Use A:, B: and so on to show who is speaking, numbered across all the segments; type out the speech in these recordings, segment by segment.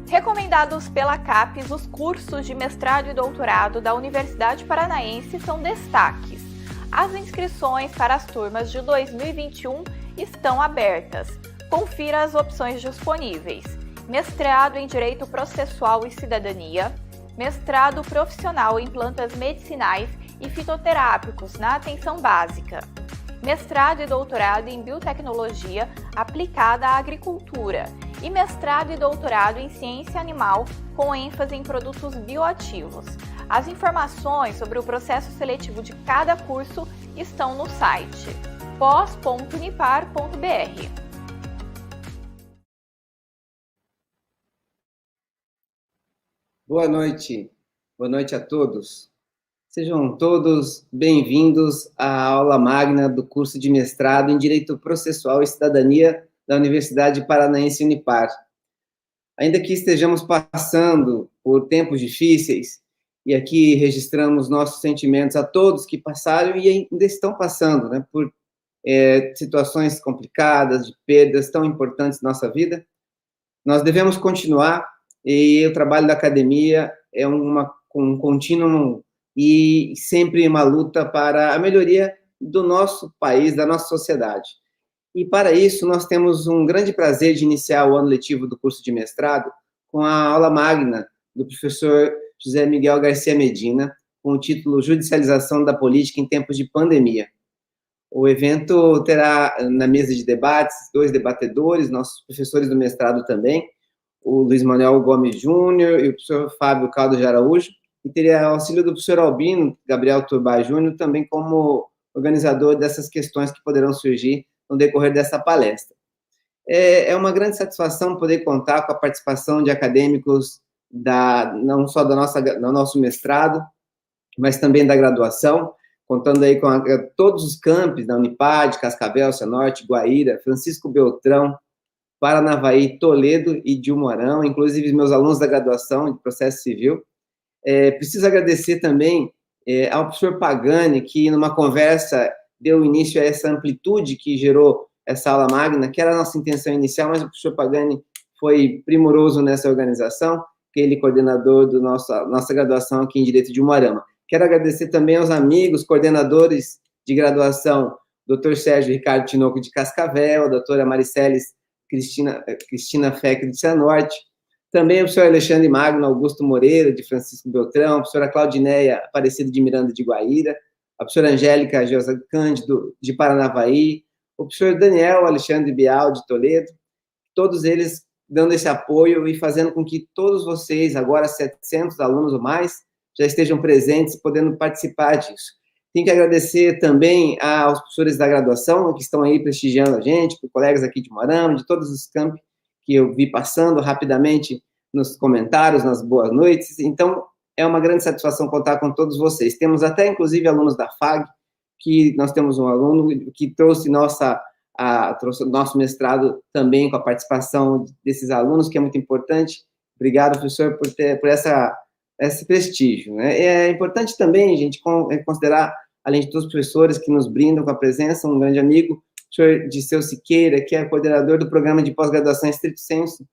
A: Recomendados pela CAPES, os cursos de mestrado e doutorado da Universidade Paranaense são destaques. As inscrições para as turmas de 2021 estão abertas. Confira as opções disponíveis: mestrado em Direito Processual e Cidadania, mestrado profissional em plantas medicinais e fitoterápicos na atenção básica, mestrado e doutorado em biotecnologia aplicada à agricultura e mestrado e doutorado em ciência animal com ênfase em produtos bioativos. As informações sobre o processo seletivo de cada curso estão no site pos.unipar.br.
B: Boa noite a todos. Sejam todos bem-vindos à aula magna do curso de mestrado em Direito Processual e Cidadania da Universidade Paranaense Unipar. Ainda que estejamos passando por tempos difíceis, e aqui registramos nossos sentimentos a todos que passaram e ainda estão passando, né, por situações complicadas, de perdas tão importantes na nossa vida, nós devemos continuar, e o trabalho da academia é um contínuo e sempre uma luta para a melhoria do nosso país, da nossa sociedade. E para isso, nós temos um grande prazer de iniciar o ano letivo do curso de mestrado com a aula magna do professor José Miguel Garcia Medina, com o título Judicialização da Política em Tempos de Pandemia. O evento terá na mesa de debates 2 debatedores, nossos professores do mestrado também, o Luiz Manuel Gomes Júnior e o professor Fábio Caldo de Araújo, e teria auxílio do professor Albino Gabriel Turbay Júnior, também como organizador dessas questões que poderão surgir no decorrer dessa palestra. É uma grande satisfação poder contar com a participação de acadêmicos não só do nosso mestrado, mas também da graduação, contando aí com todos os campos da Unipar, de Cascavel, Cianorte, Guaíra, Francisco Beltrão, Paranavaí, Toledo e de Mourão, inclusive meus alunos da graduação de Processo Civil. Preciso agradecer também ao professor Pagani, que numa conversa deu início a essa amplitude que gerou essa aula magna, que era a nossa intenção inicial, mas o professor Pagani foi primoroso nessa organização, que ele é coordenador da nossa graduação aqui em Direito de Umuarama. Quero agradecer também aos amigos, coordenadores de graduação, Dr. Sérgio Ricardo Tinoco de Cascavel, a doutora Mariceles Cristina Fecre de Cianorte, também o professor Alexandre Magno Augusto Moreira, de Francisco Beltrão, a professora Claudineia Aparecida de Miranda de Guaíra, a professora Angélica Geusa Cândido, de Paranavaí, o professor Daniel Alexandre Bial, de Toledo, todos eles dando esse apoio e fazendo com que todos vocês, agora 700 alunos ou mais, já estejam presentes e podendo participar disso. Tenho que agradecer também aos professores da graduação, que estão aí prestigiando a gente, colegas aqui de Mourão, de todos os campos que eu vi passando rapidamente nos comentários, nas boas noites. Então, é uma grande satisfação contar com todos vocês. Temos até, inclusive, alunos da FAG, que nós temos um aluno que trouxe trouxe o nosso mestrado também com a participação desses alunos, que é muito importante. Obrigado, professor, por esse prestígio, né? É importante também, gente, considerar, além de todos os professores que nos brindam com a presença, um grande amigo, o senhor Disseu Siqueira, que é coordenador do programa de pós-graduação em Stricto Sensu,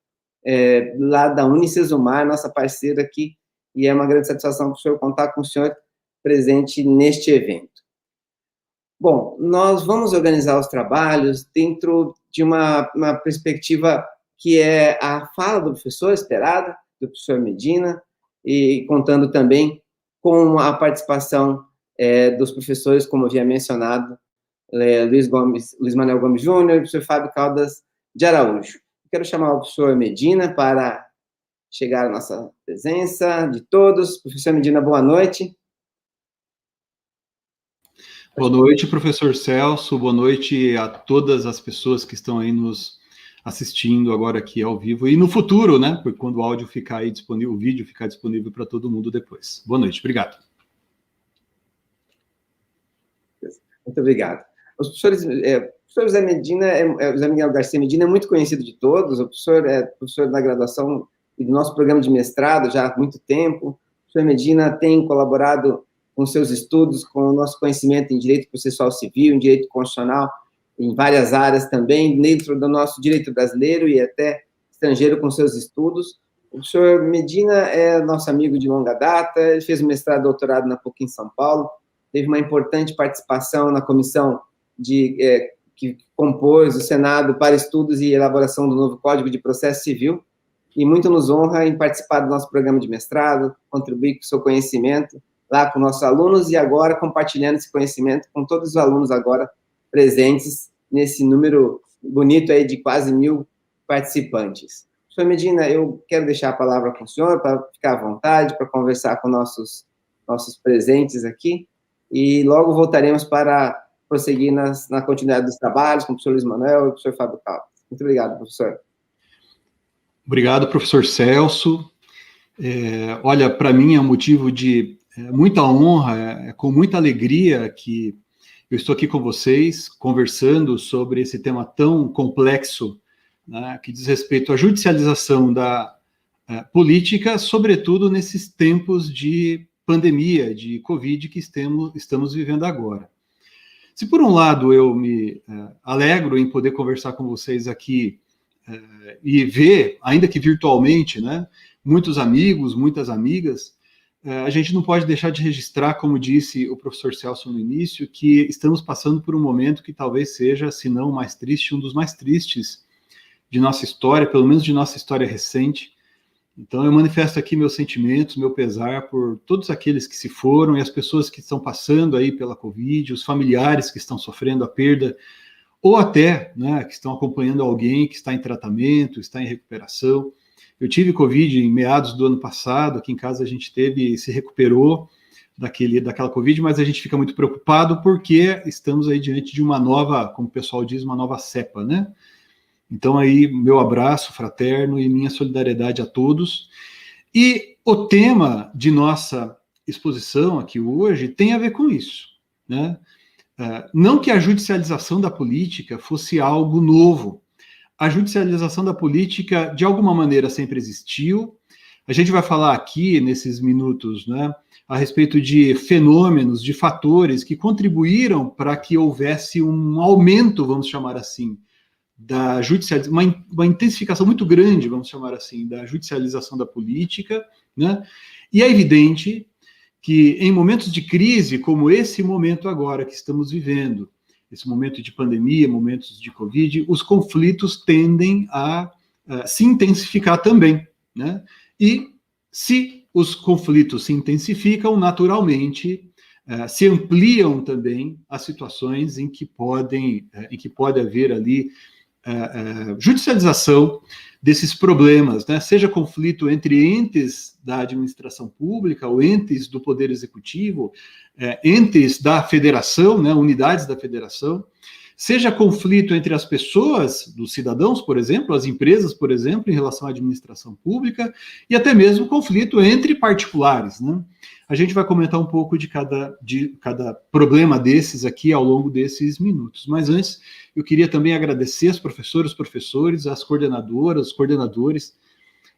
B: lá da Unicesumar, nossa parceira aqui, e é uma grande satisfação para o senhor contar com o senhor presente neste evento. Bom, nós vamos organizar os trabalhos dentro de uma perspectiva que é a fala do professor esperada, do professor Medina, e contando também com a participação dos professores, como havia mencionado, Luiz Manuel Gomes Júnior e o professor Fábio Caldas de Araújo. Quero chamar o professor Medina para chegar à nossa presença de todos. Professor Medina, boa noite.
C: Boa noite, professor Celso, boa noite a todas as pessoas que estão aí nos assistindo agora aqui ao vivo, e no futuro, né, porque quando o áudio ficar aí disponível, o vídeo ficar disponível para todo mundo depois. Boa noite, obrigado.
B: Muito obrigado. O professor José Medina, José Miguel Garcia Medina é muito conhecido de todos, o professor é professor da graduação e do nosso programa de mestrado já há muito tempo. O professor Medina tem colaborado com seus estudos, com o nosso conhecimento em direito processual civil, em direito constitucional, em várias áreas também, dentro do nosso direito brasileiro e até estrangeiro com seus estudos. O professor Medina é nosso amigo de longa data, ele fez mestrado e doutorado na PUC em São Paulo, teve uma importante participação na comissão que compôs o Senado para estudos e elaboração do novo Código de Processo Civil, e muito nos honra em participar do nosso programa de mestrado, contribuir com o seu conhecimento lá com nossos alunos, e agora compartilhando esse conhecimento com todos os alunos agora presentes nesse número bonito aí de quase 1.000 participantes. Professor Medina, eu quero deixar a palavra com o senhor para ficar à vontade, para conversar com nossos presentes aqui, e logo voltaremos para prosseguir na continuidade dos trabalhos com o professor Luiz Manuel e o professor Fábio Caldas. Muito obrigado, professor.
C: Obrigado, professor Celso. Olha, para mim é um motivo de muita honra, com muita alegria que eu estou aqui com vocês, conversando sobre esse tema tão complexo, né, que diz respeito à judicialização da política, sobretudo nesses tempos de pandemia, de Covid que estamos vivendo agora. Se por um lado eu me alegro em poder conversar com vocês aqui e ver, ainda que virtualmente, né, muitos amigos, muitas amigas, a gente não pode deixar de registrar, como disse o professor Celso no início, que estamos passando por um momento que talvez seja, se não o mais triste, um dos mais tristes de nossa história, pelo menos de nossa história recente. Então eu manifesto aqui meus sentimentos, meu pesar por todos aqueles que se foram e as pessoas que estão passando aí pela Covid, os familiares que estão sofrendo a perda, ou até, né, que estão acompanhando alguém que está em tratamento, está em recuperação. Eu tive Covid em meados do ano passado, aqui em casa a gente se recuperou daquela Covid, mas a gente fica muito preocupado porque estamos aí diante de uma nova, como o pessoal diz, uma nova cepa, né? Então aí, meu abraço fraterno e minha solidariedade a todos. E o tema de nossa exposição aqui hoje tem a ver com isso, né? Não que a judicialização da política fosse algo novo. A judicialização da política, de alguma maneira, sempre existiu. A gente vai falar aqui, nesses minutos, né, a respeito de fenômenos, de fatores que contribuíram para que houvesse um aumento, vamos chamar assim, da judicialização, uma intensificação muito grande, vamos chamar assim, da judicialização da política, né? E é evidente que em momentos de crise, como esse momento agora que estamos vivendo, esse momento de pandemia, momentos de Covid, os conflitos tendem a se intensificar também, né? E se os conflitos se intensificam, naturalmente, se ampliam também as situações em que pode haver ali judicialização desses problemas, né? Seja conflito entre entes da administração pública ou entes do Poder Executivo, entes da federação, né? Unidades da federação, seja conflito entre as pessoas, dos cidadãos, por exemplo, as empresas, por exemplo, em relação à administração pública, e até mesmo conflito entre particulares, né? A gente vai comentar um pouco de cada problema desses aqui ao longo desses minutos. Mas antes, eu queria também agradecer as professoras, professores, as coordenadoras, os coordenadores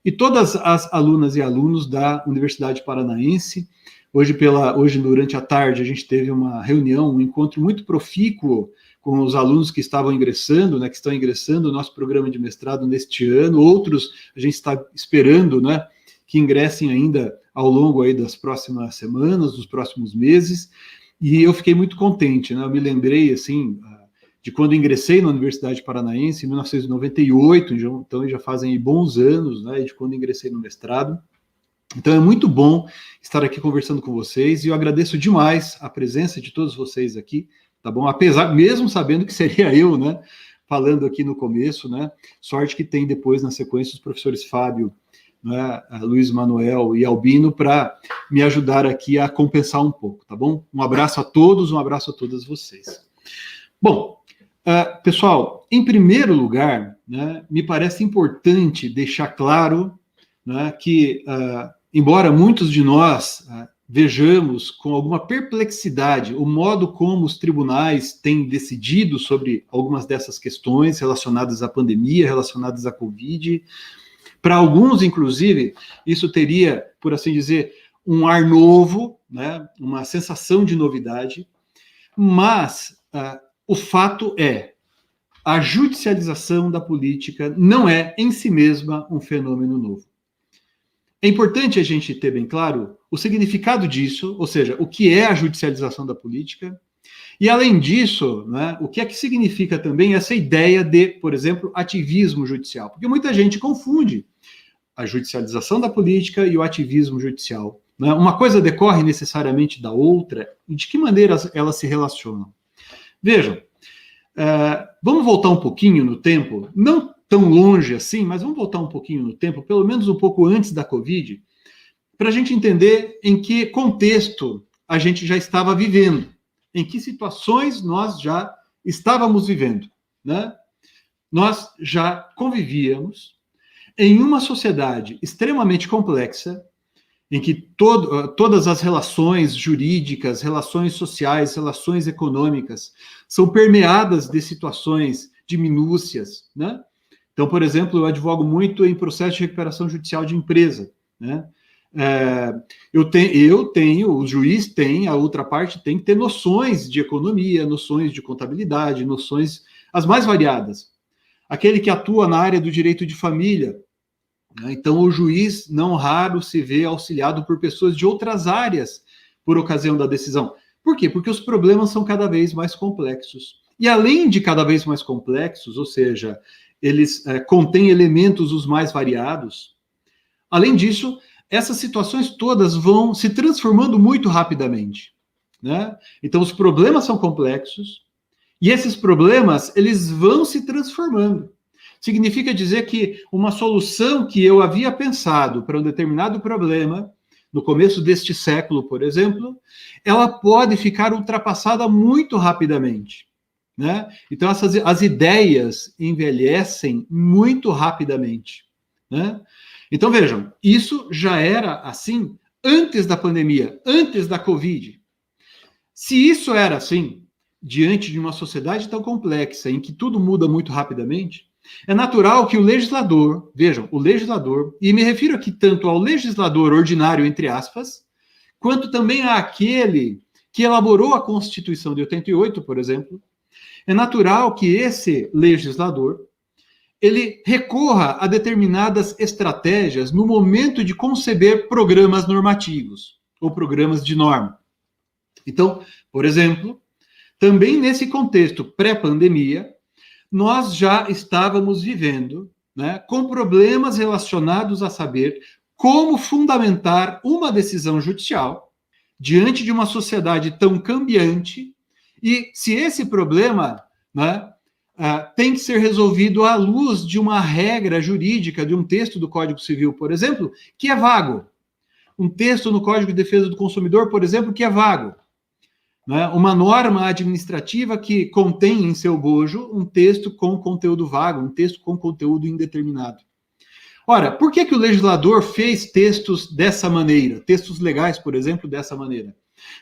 C: e todas as alunas e alunos da Universidade Paranaense. Hoje, durante a tarde, a gente teve uma reunião, um encontro muito profícuo com os alunos que estavam ingressando, né, que estão ingressando no nosso programa de mestrado neste ano. Outros a gente está esperando, né, que ingressem ainda ao longo aí das próximas semanas, dos próximos meses, e eu fiquei muito contente, né? Eu me lembrei, assim, de quando ingressei na Universidade Paranaense, em 1998, então já fazem bons anos, né, de quando ingressei no mestrado. Então é muito bom estar aqui conversando com vocês, e eu agradeço demais a presença de todos vocês aqui, tá bom? Apesar, mesmo sabendo que seria eu, né, falando aqui no começo, né, sorte que tem depois, na sequência, os professores Fábio, né, Luiz Manuel e Albino, para me ajudar aqui a compensar um pouco, tá bom? Um abraço a todos, um abraço a todas vocês. Bom, pessoal, em primeiro lugar, né, me parece importante deixar claro, né, que, embora muitos de nós vejamos com alguma perplexidade o modo como os tribunais têm decidido sobre algumas dessas questões relacionadas à pandemia, relacionadas à Covid, para alguns, inclusive, isso teria, por assim dizer, um ar novo, né, uma sensação de novidade, mas o fato é, a judicialização da política não é, em si mesma, um fenômeno novo. É importante a gente ter bem claro o significado disso, ou seja, o que é a judicialização da política, e, além disso, né, o que é que significa também essa ideia de, por exemplo, ativismo judicial? Porque muita gente confunde a judicialização da política e o ativismo judicial, né? Uma coisa decorre necessariamente da outra, e de que maneira elas se relacionam? Vejam, vamos voltar um pouquinho no tempo, não tão longe assim, mas vamos voltar um pouquinho no tempo, pelo menos um pouco antes da Covid, para a gente entender em que contexto a gente já estava vivendo, em que situações nós já estávamos vivendo, né? Nós já convivíamos em uma sociedade extremamente complexa, em que todas as relações jurídicas, relações sociais, relações econômicas são permeadas de situações de minúcias, né? Então, por exemplo, eu advogo muito em processo de recuperação judicial de empresa, né? O juiz tem, a outra parte tem que ter noções de economia, noções de contabilidade, noções as mais variadas. Aquele que atua na área do direito de família, né? Então o juiz não raro se vê auxiliado por pessoas de outras áreas por ocasião da decisão. Por quê? Porque os problemas são cada vez mais complexos. E além de cada vez mais complexos, ou seja, eles contêm elementos os mais variados, além disso, essas situações todas vão se transformando muito rapidamente, né? Então, os problemas são complexos e esses problemas, eles vão se transformando. Significa dizer que uma solução que eu havia pensado para um determinado problema, no começo deste século, por exemplo, ela pode ficar ultrapassada muito rapidamente, né? Então, as ideias envelhecem muito rapidamente, né? Então, vejam, isso já era assim antes da pandemia, antes da Covid. Se isso era assim, diante de uma sociedade tão complexa, em que tudo muda muito rapidamente, é natural que o legislador, vejam, o legislador, e me refiro aqui tanto ao legislador ordinário, entre aspas, quanto também àquele que elaborou a Constituição de 88, por exemplo, é natural que esse legislador ele recorra a determinadas estratégias no momento de conceber programas normativos ou programas de norma. Então, por exemplo, também nesse contexto pré-pandemia, nós já estávamos vivendo, né, com problemas relacionados a saber como fundamentar uma decisão judicial diante de uma sociedade tão cambiante e se esse problema, né, tem que ser resolvido à luz de uma regra jurídica, de um texto do Código Civil, por exemplo, que é vago. Um texto no Código de Defesa do Consumidor, por exemplo, que é vago. né, uma norma administrativa que contém em seu bojo um texto com conteúdo vago, um texto com conteúdo indeterminado. Ora, por que o legislador fez textos dessa maneira, textos legais, por exemplo, dessa maneira?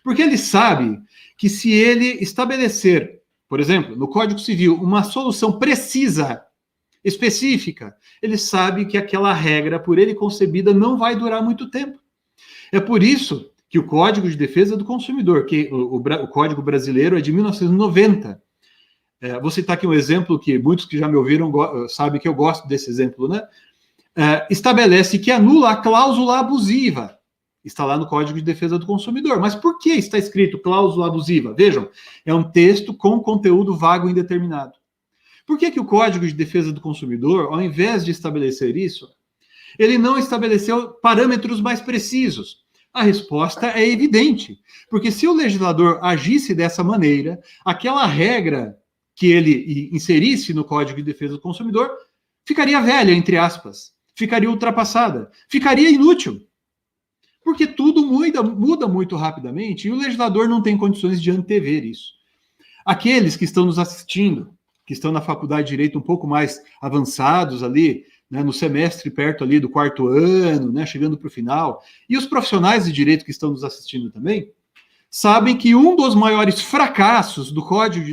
C: Porque ele sabe que se ele estabelecer, por exemplo, no Código Civil, uma solução precisa, específica, ele sabe que aquela regra, por ele concebida, não vai durar muito tempo. É por isso que o Código de Defesa do Consumidor, que o Código Brasileiro é de 1990. Vou citar aqui um exemplo que muitos que já me ouviram sabem que eu gosto desse exemplo, né? Estabelece que anula a cláusula abusiva. Está lá no Código de Defesa do Consumidor. Mas por que está escrito cláusula abusiva? Vejam, é um texto com conteúdo vago e indeterminado. Por que o Código de Defesa do Consumidor, ao invés de estabelecer isso, ele não estabeleceu parâmetros mais precisos? A resposta é evidente, porque se o legislador agisse dessa maneira, aquela regra que ele inserisse no Código de Defesa do Consumidor ficaria velha, entre aspas, ficaria ultrapassada, ficaria inútil. Porque tudo muda muito rapidamente e o legislador não tem condições de antever isso. Aqueles que estão nos assistindo, que estão na faculdade de Direito um pouco mais avançados ali, né, no semestre perto ali do 4º ano, né, chegando para o final, e os profissionais de Direito que estão nos assistindo também, sabem que um dos maiores fracassos do Código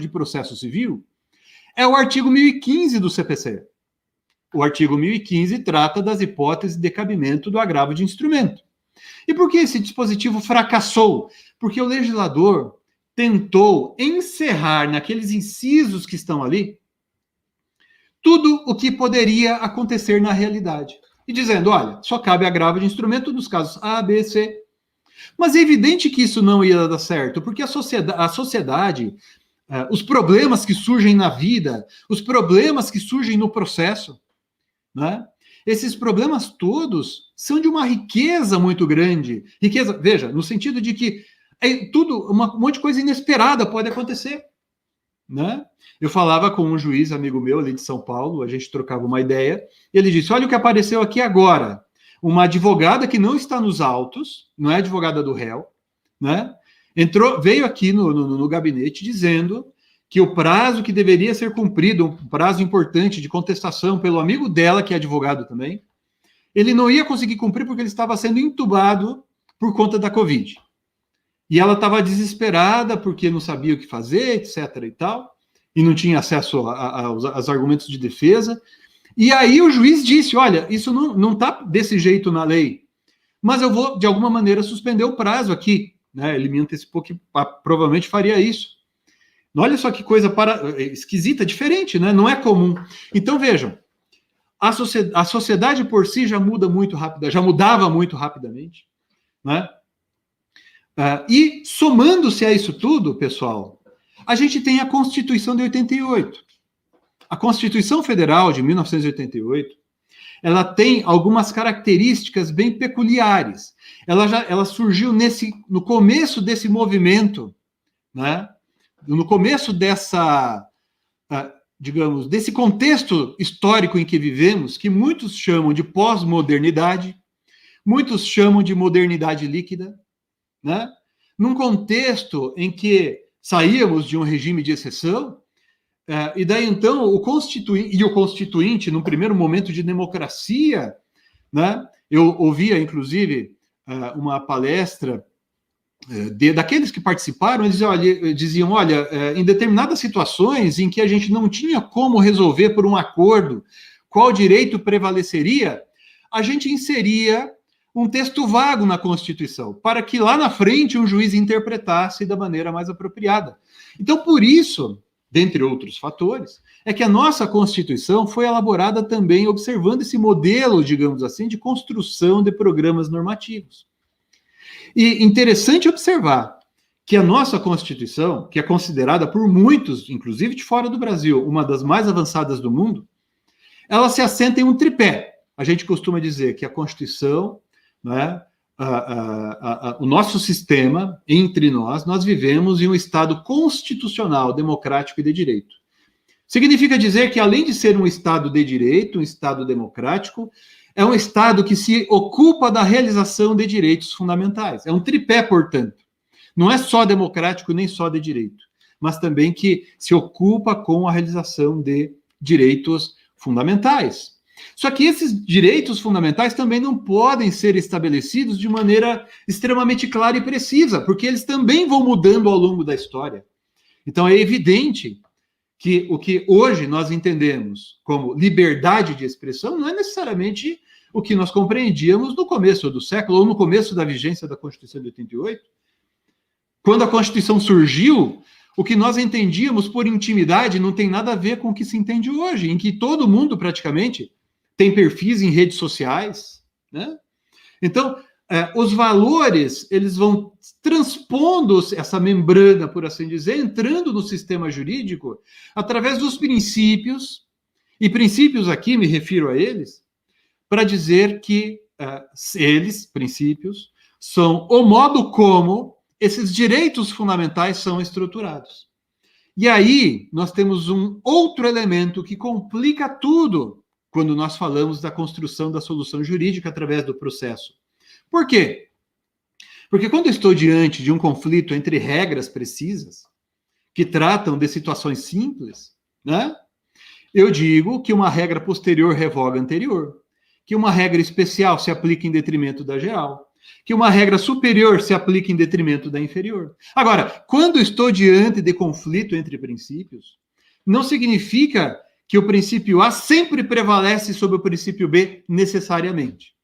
C: de Processo Civil é o artigo 1015 do CPC. O artigo 1015 trata das hipóteses de cabimento do agravo de instrumento. E por que esse dispositivo fracassou? Porque o legislador tentou encerrar naqueles incisos que estão ali tudo o que poderia acontecer na realidade. E dizendo, olha, só cabe agravo de instrumento nos casos A, B, C. Mas é evidente que isso não ia dar certo, porque a sociedade, os problemas que surgem na vida, os problemas que surgem no processo, né? Esses problemas todos são de uma riqueza muito grande. Riqueza, veja, no sentido de que um monte de coisa inesperada pode acontecer, né? Eu falava com um juiz, amigo meu ali de São Paulo, a gente trocava uma ideia, e ele disse, olha o que apareceu aqui agora, uma advogada que não está nos autos, não é advogada do réu, né? Veio aqui no gabinete dizendo que o prazo que deveria ser cumprido, um prazo importante de contestação pelo amigo dela, que é advogado também, ele não ia conseguir cumprir porque ele estava sendo entubado por conta da Covid. E ela estava desesperada porque não sabia o que fazer, etc. e tal, e não tinha acesso aos argumentos de defesa. E aí o juiz disse, olha, isso não está desse jeito na lei, mas eu vou, de alguma maneira, suspender o prazo aqui. Né? Ele me antecipou que provavelmente faria isso. Olha só que coisa esquisita, diferente, né? Não é comum. Então, vejam, a sociedade por si já muda muito rápido, já mudava muito rapidamente, né? E somando-se a isso tudo, pessoal, a gente tem a Constituição de 88. A Constituição Federal de 1988, ela tem algumas características bem peculiares. Ela surgiu no começo desse movimento, né? No começo desse contexto histórico em que vivemos, que muitos chamam de pós-modernidade, muitos chamam de modernidade líquida, né? Num contexto em que saíamos de um regime de exceção, e daí então o Constituinte, num primeiro momento de democracia, né? Eu ouvia, inclusive, uma palestra daqueles que participaram, eles diziam, olha, em determinadas situações em que a gente não tinha como resolver por um acordo qual direito prevaleceria, a gente inseria um texto vago na Constituição, para que lá na frente um juiz interpretasse da maneira mais apropriada. Então, por isso, dentre outros fatores, é que a nossa Constituição foi elaborada também observando esse modelo, digamos assim, de construção de programas normativos. E interessante observar que a nossa Constituição, que é considerada por muitos, inclusive de fora do Brasil, uma das mais avançadas do mundo, ela se assenta em um tripé. A gente costuma dizer que a Constituição, né, o nosso sistema, entre nós vivemos em um Estado constitucional, democrático e de direito. Significa dizer que, além de ser um Estado de direito, um Estado democrático, é um Estado que se ocupa da realização de direitos fundamentais. É um tripé, portanto. não é só democrático nem só de direito, mas também que se ocupa com a realização de direitos fundamentais. Só que esses direitos fundamentais também não podem ser estabelecidos de maneira extremamente clara e precisa, porque eles também vão mudando ao longo da história. Então é evidente que o que hoje nós entendemos como liberdade de expressão não é necessariamente o que nós compreendíamos no começo do século, ou no começo da vigência da Constituição de 88. Quando a Constituição surgiu, o que nós entendíamos por intimidade não tem nada a ver com o que se entende hoje, em que todo mundo praticamente tem perfis em redes sociais, né? Então, os valores, eles vão transpondo essa membrana, por assim dizer, entrando no sistema jurídico através dos princípios, e princípios aqui, me refiro a eles, para dizer que eles, princípios, são o modo como esses direitos fundamentais são estruturados. E aí, nós temos um outro elemento que complica tudo quando nós falamos da construção da solução jurídica através do processo. Por quê? Porque quando eu estou diante de um conflito entre regras precisas, que tratam de situações simples, né? Eu digo que uma regra posterior revoga a anterior, que uma regra especial se aplica em detrimento da geral, que uma regra superior se aplica em detrimento da inferior. Agora, quando estou diante de conflito entre princípios, não significa que o princípio A sempre prevalece sobre o princípio B necessariamente.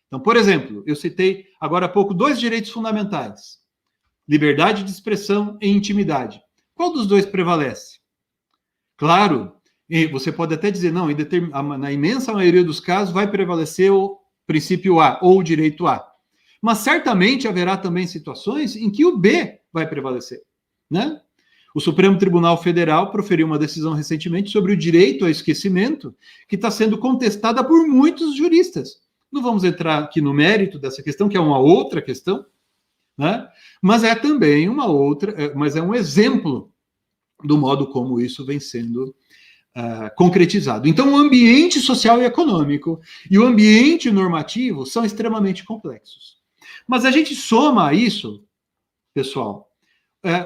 C: Então, por exemplo, eu citei agora há pouco 2 direitos fundamentais: liberdade de expressão e intimidade. Qual dos dois prevalece? Claro, e você pode até dizer, não, na imensa maioria dos casos vai prevalecer o princípio A ou o direito A. Mas certamente haverá também situações em que o B vai prevalecer, né? O Supremo Tribunal Federal proferiu uma decisão recentemente sobre o direito ao esquecimento, que está sendo contestada por muitos juristas. Não vamos entrar aqui no mérito dessa questão, que é uma outra questão, né? Mas é também mas é um exemplo do modo como isso vem sendo concretizado. Então, o ambiente social e econômico e o ambiente normativo são extremamente complexos. Mas a gente soma a isso, pessoal,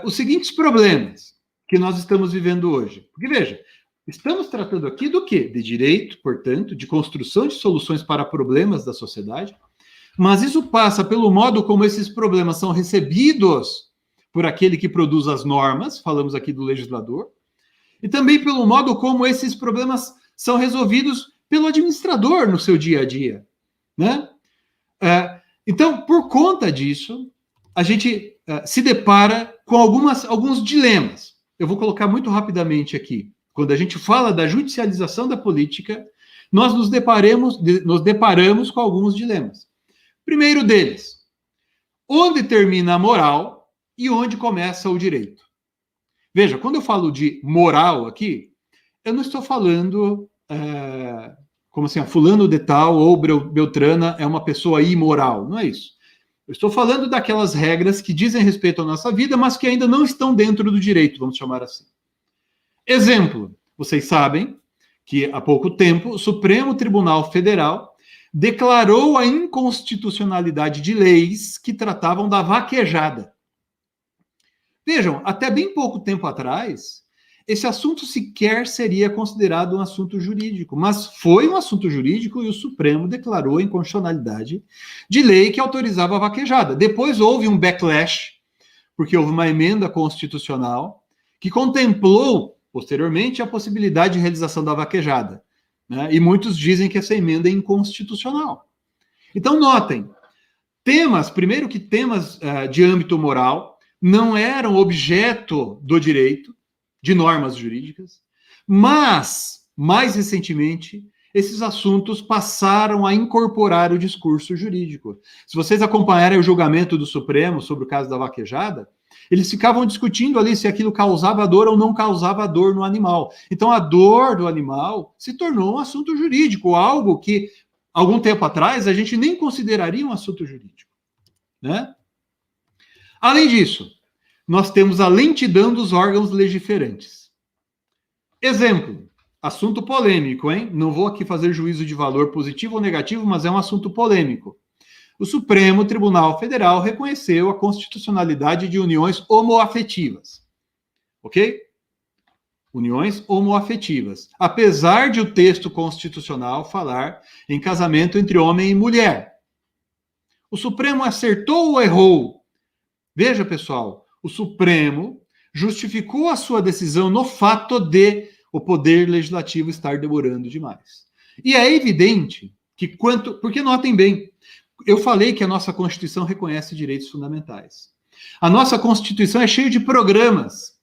C: os seguintes problemas que nós estamos vivendo hoje. Porque, veja, estamos tratando aqui do quê? De direito, portanto, de construção de soluções para problemas da sociedade, mas isso passa pelo modo como esses problemas são recebidos por aquele que produz as normas, falamos aqui do legislador, e também pelo modo como esses problemas são resolvidos pelo administrador no seu dia a dia, né? Então, por conta disso, a gente se depara com alguns dilemas. Eu vou colocar muito rapidamente aqui. Quando a gente fala da judicialização da política, nós nos deparamos com alguns dilemas. Primeiro deles, onde termina a moral e onde começa o direito? Veja, quando eu falo de moral aqui, eu não estou falando como assim, fulano de tal ou Beltrana é uma pessoa imoral. Não é isso. Eu estou falando daquelas regras que dizem respeito à nossa vida, mas que ainda não estão dentro do direito, vamos chamar assim. Exemplo, vocês sabem que há pouco tempo o Supremo Tribunal Federal declarou a inconstitucionalidade de leis que tratavam da vaquejada. Vejam, até bem pouco tempo atrás, esse assunto sequer seria considerado um assunto jurídico, mas foi um assunto jurídico e o Supremo declarou a inconstitucionalidade de lei que autorizava a vaquejada. Depois houve um backlash, porque houve uma emenda constitucional que contemplou, posteriormente, a possibilidade de realização da vaquejada, né? E muitos dizem que essa emenda é inconstitucional. Então, notem, primeiro que temas de âmbito moral não eram objeto do direito, de normas jurídicas, mas, mais recentemente, esses assuntos passaram a incorporar o discurso jurídico. Se vocês acompanharem o julgamento do Supremo sobre o caso da vaquejada, eles ficavam discutindo ali se aquilo causava dor ou não causava dor no animal. Então, a dor do animal se tornou um assunto jurídico, algo que, algum tempo atrás, a gente nem consideraria um assunto jurídico, né? Além disso, nós temos a lentidão dos órgãos legiferantes. Exemplo, assunto polêmico, hein? Não vou aqui fazer juízo de valor positivo ou negativo, mas é um assunto polêmico. o Supremo Tribunal Federal reconheceu a constitucionalidade de uniões homoafetivas. Ok? Uniões homoafetivas. Apesar de o texto constitucional falar em casamento entre homem e mulher. O Supremo acertou ou errou? Veja, pessoal, o Supremo justificou a sua decisão no fato de o poder legislativo estar demorando demais. E é evidente que porque notem bem, eu falei que a nossa Constituição reconhece direitos fundamentais. A nossa Constituição é cheia de programas,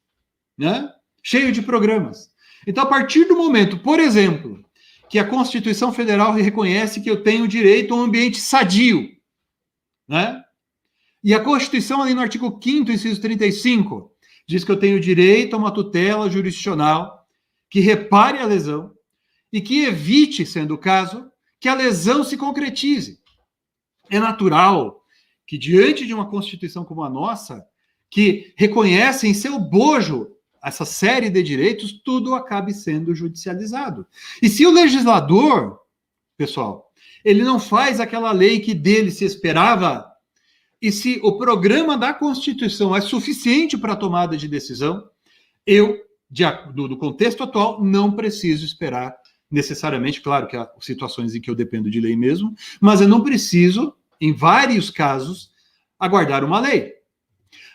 C: né? Cheio de programas. Então, a partir do momento, por exemplo, que a Constituição Federal reconhece que eu tenho direito a um ambiente sadio, né? E a Constituição, ali no artigo 5º, inciso 35, diz que eu tenho direito a uma tutela jurisdicional que repare a lesão e que evite, sendo o caso, que a lesão se concretize. É natural que, diante de uma Constituição como a nossa, que reconhece em seu bojo essa série de direitos, tudo acabe sendo judicializado. E se o legislador, pessoal, ele não faz aquela lei que dele se esperava, e se o programa da Constituição é suficiente para a tomada de decisão, eu, do contexto atual, não preciso esperar necessariamente, claro que há situações em que eu dependo de lei mesmo, mas eu não preciso, em vários casos, aguardar uma lei.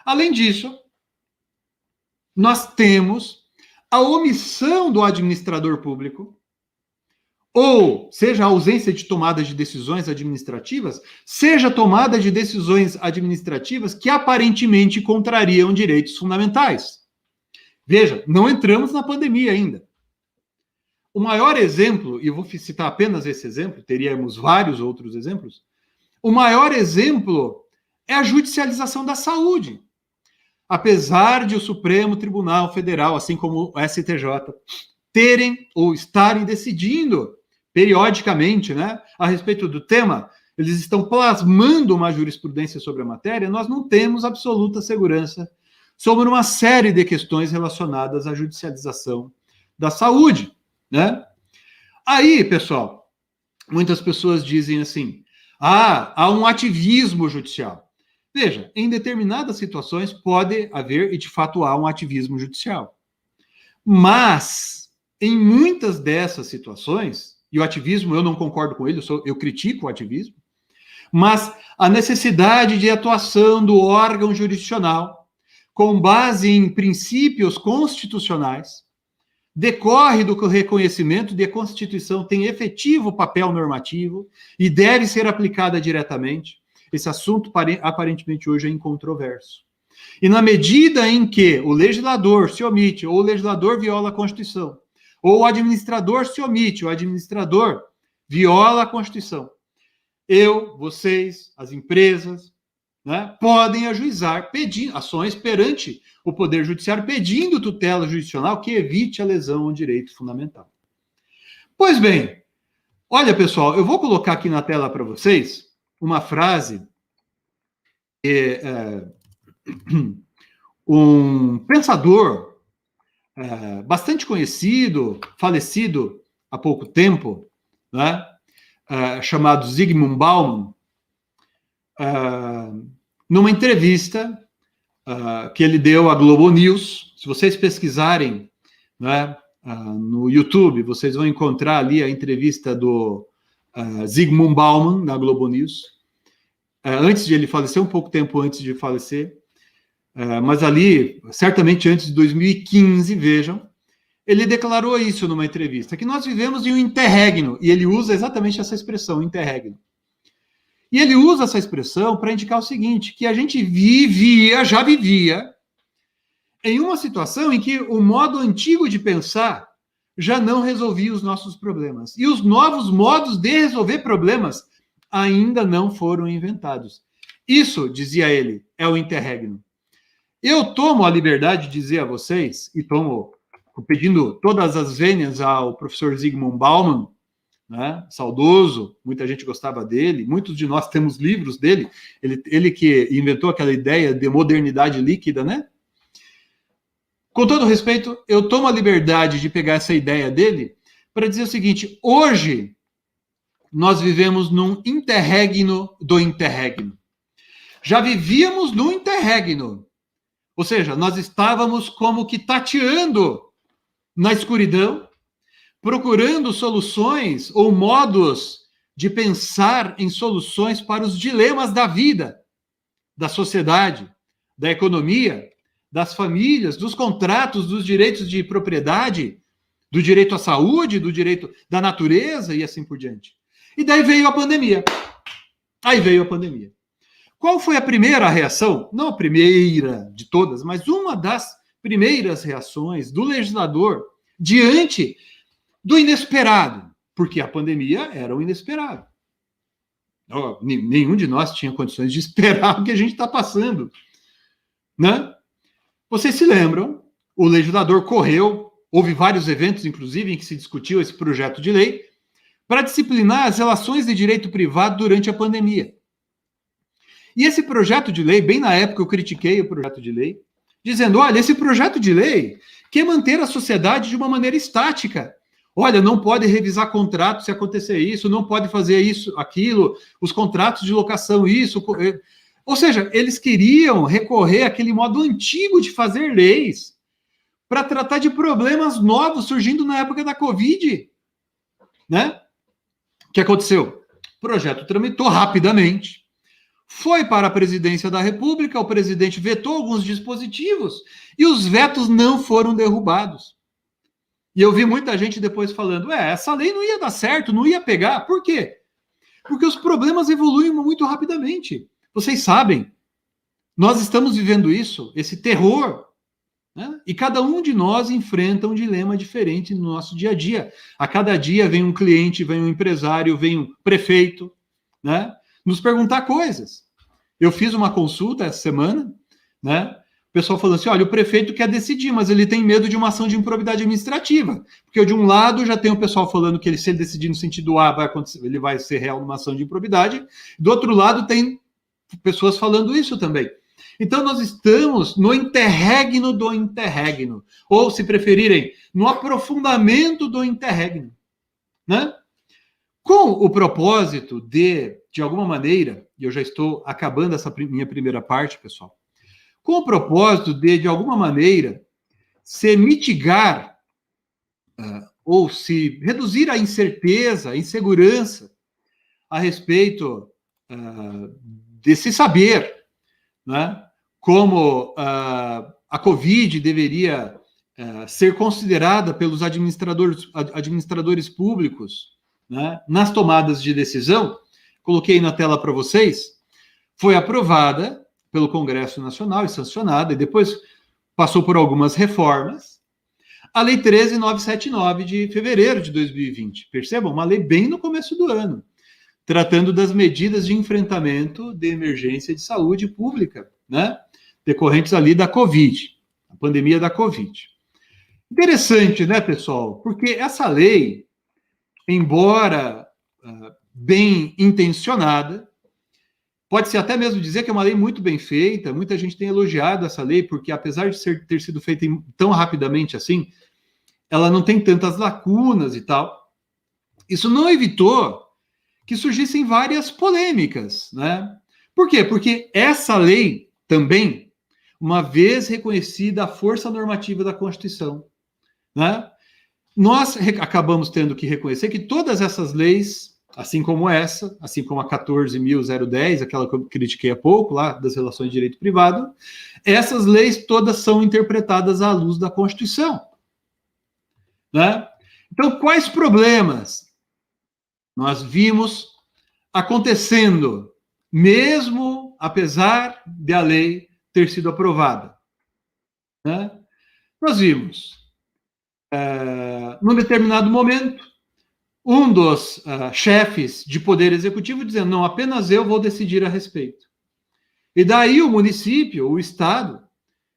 C: Além disso, nós temos a omissão do administrador público, ou seja, a ausência de tomada de decisões administrativas, seja tomada de decisões administrativas que aparentemente contrariam direitos fundamentais. Veja, não entramos na pandemia ainda. O maior exemplo, e eu vou citar apenas esse exemplo, teríamos vários outros exemplos, o maior exemplo é a judicialização da saúde. Apesar de o Supremo Tribunal Federal, assim como o STJ, terem ou estarem decidindo periodicamente, né, a respeito do tema, eles estão plasmando uma jurisprudência sobre a matéria, nós não temos absoluta segurança sobre uma série de questões relacionadas à judicialização da saúde, né? Aí, pessoal, muitas pessoas dizem assim, há um ativismo judicial. Veja, em determinadas situações pode haver, e de fato há, um ativismo judicial. Mas, em muitas dessas situações, e o ativismo, eu não concordo com ele, eu critico o ativismo, mas a necessidade de atuação do órgão jurisdicional, com base em princípios constitucionais, decorre do reconhecimento de que a Constituição tem efetivo papel normativo e deve ser aplicada diretamente. Esse assunto, aparentemente, hoje é incontroverso. E na medida em que o legislador se omite, ou o legislador viola a Constituição, ou o administrador se omite, o administrador viola a Constituição, vocês, as empresas, né, podem ajuizar ações perante o Poder Judiciário, pedindo tutela jurisdicional que evite a lesão ao direito fundamental. Pois bem, olha, pessoal, eu vou colocar aqui na tela para vocês uma frase que um pensador bastante conhecido, falecido há pouco tempo, né, chamado Zygmunt Bauman, numa entrevista que ele deu à Globo News. Se vocês pesquisarem, né, no YouTube, vocês vão encontrar ali a entrevista do Zygmunt Bauman, na Globo News, antes de ele falecer, um pouco tempo antes de falecer, mas ali, certamente antes de 2015, vejam, ele declarou isso numa entrevista, que nós vivemos em um interregno, e ele usa exatamente essa expressão, interregno. E ele usa essa expressão para indicar o seguinte, que a gente já vivia, em uma situação em que o modo antigo de pensar já não resolvia os nossos problemas. E os novos modos de resolver problemas ainda não foram inventados. Isso, dizia ele, é o interregno. Eu tomo a liberdade de dizer a vocês, e tomo pedindo todas as vênias ao professor Zygmunt Bauman, né, saudoso, muita gente gostava dele, muitos de nós temos livros dele, ele que inventou aquela ideia de modernidade líquida, né? Com todo respeito, eu tomo a liberdade de pegar essa ideia dele para dizer o seguinte: hoje nós vivemos num interregno do interregno. Já vivíamos no interregno, ou seja, nós estávamos como que tateando na escuridão, procurando soluções ou modos de pensar em soluções para os dilemas da vida, da sociedade, da economia, das famílias, dos contratos, dos direitos de propriedade, do direito à saúde, do direito da natureza e assim por diante. E daí veio a pandemia. Aí veio a pandemia. Qual foi a primeira reação? Não a primeira de todas, mas uma das primeiras reações do legislador diante do inesperado, porque a pandemia era o inesperado. Nenhum de nós tinha condições de esperar o que a gente está passando, né? Vocês se lembram, o legislador correu, houve vários eventos, inclusive, em que se discutiu esse projeto de lei, para disciplinar as relações de direito privado durante a pandemia. E esse projeto de lei, bem na época eu critiquei o projeto de lei, dizendo, olha, esse projeto de lei quer manter a sociedade de uma maneira estática. Olha, não pode revisar contrato se acontecer isso, não pode fazer isso, aquilo, os contratos de locação, isso. Ou seja, eles queriam recorrer àquele modo antigo de fazer leis para tratar de problemas novos surgindo na época da Covid. Né? O que aconteceu? O projeto tramitou rapidamente, foi para a presidência da República, o presidente vetou alguns dispositivos e os vetos não foram derrubados. E eu vi muita gente depois falando, essa lei não ia dar certo, não ia pegar. Por quê? Porque os problemas evoluem muito rapidamente. Vocês sabem, nós estamos vivendo isso, esse terror, né? E cada um de nós enfrenta um dilema diferente no nosso dia a dia. A cada dia vem um cliente, vem um empresário, vem um prefeito, né? Nos perguntar coisas. Eu fiz uma consulta essa semana, né? O pessoal falou assim, olha, o prefeito quer decidir, mas ele tem medo de uma ação de improbidade administrativa, porque de um lado já tem o pessoal falando que se ele decidir no sentido A, ele vai ser réu numa ação de improbidade, do outro lado tem pessoas falando isso também. Então nós estamos no interregno do interregno, ou se preferirem, no aprofundamento do interregno, né? Com o propósito de alguma maneira, e eu já estou acabando essa minha primeira parte, pessoal, com o propósito de alguma maneira, se mitigar ou se reduzir a incerteza, a insegurança a respeito desse saber, né? Como a Covid deveria ser considerada pelos administradores públicos, né, nas tomadas de decisão, coloquei na tela para vocês, foi aprovada pelo Congresso Nacional e sancionada, e depois passou por algumas reformas, a Lei 13.979 de fevereiro de 2020. Percebam, uma lei bem no começo do ano, tratando das medidas de enfrentamento de emergência de saúde pública, né, decorrentes ali da Covid, a pandemia da Covid. Interessante, né, pessoal? Porque essa lei, embora bem intencionada, pode-se até mesmo dizer que é uma lei muito bem feita, muita gente tem elogiado essa lei, porque apesar de ter sido feita tão rapidamente assim, ela não tem tantas lacunas e tal. Isso não evitou que surgissem várias polêmicas, né? Por quê? Porque essa lei também, uma vez reconhecida a força normativa da Constituição, né? Nós acabamos tendo que reconhecer que todas essas leis, assim como essa, assim como a 14.010, aquela que eu critiquei há pouco, lá das relações de direito privado, essas leis todas são interpretadas à luz da Constituição, né? Então, quais problemas nós vimos acontecendo, mesmo apesar de a lei ter sido aprovada, né? Nós vimos, num determinado momento, um dos chefes de poder executivo dizendo, não, apenas eu vou decidir a respeito. E daí o município, o Estado,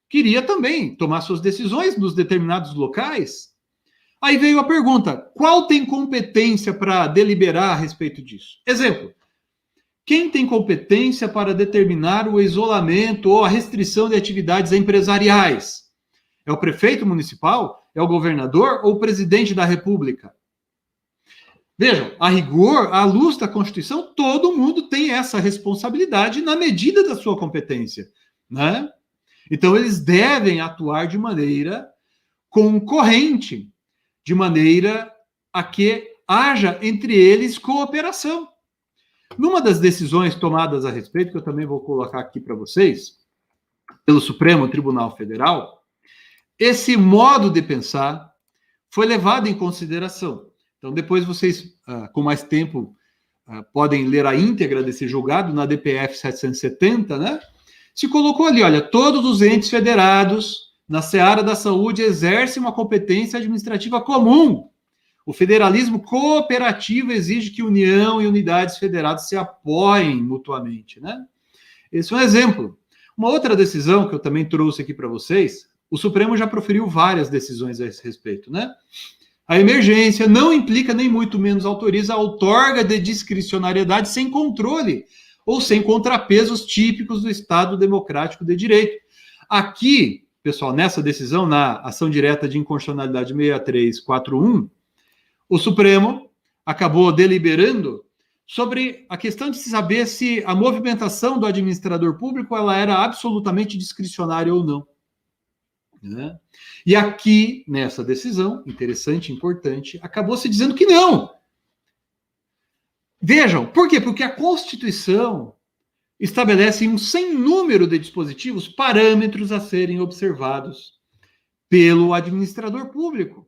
C: queria também tomar suas decisões nos determinados locais. Aí veio a pergunta, qual tem competência para deliberar a respeito disso? Exemplo, quem tem competência para determinar o isolamento ou a restrição de atividades empresariais? É o prefeito municipal? É o governador ou o presidente da República? Vejam, a rigor, à luz da Constituição, todo mundo tem essa responsabilidade na medida da sua competência, né? Então, eles devem atuar de maneira concorrente, de maneira a que haja entre eles cooperação. Numa das decisões tomadas a respeito, que eu também vou colocar aqui para vocês, pelo Supremo Tribunal Federal, esse modo de pensar foi levado em consideração. Então, depois vocês, com mais tempo, podem ler a íntegra desse julgado na DPF 770, né? Se colocou ali, olha, todos os entes federados na seara da saúde exercem uma competência administrativa comum. O federalismo cooperativo exige que União e unidades federadas se apoiem mutuamente, né? Esse é um exemplo. Uma outra decisão que eu também trouxe aqui para vocês, o Supremo já proferiu várias decisões a esse respeito, né? A emergência não implica, nem muito menos autoriza a outorga de discricionariedade sem controle ou sem contrapesos típicos do Estado democrático de direito. Aqui, pessoal, nessa decisão, na ação direta de inconstitucionalidade 6341, o Supremo acabou deliberando sobre a questão de se saber se a movimentação do administrador público ela era absolutamente discricionária ou não. Né? E aqui, nessa decisão, interessante, importante, acabou se dizendo que não. Vejam, por quê? Porque a Constituição estabelece um sem número de dispositivos, parâmetros a serem observados pelo administrador público.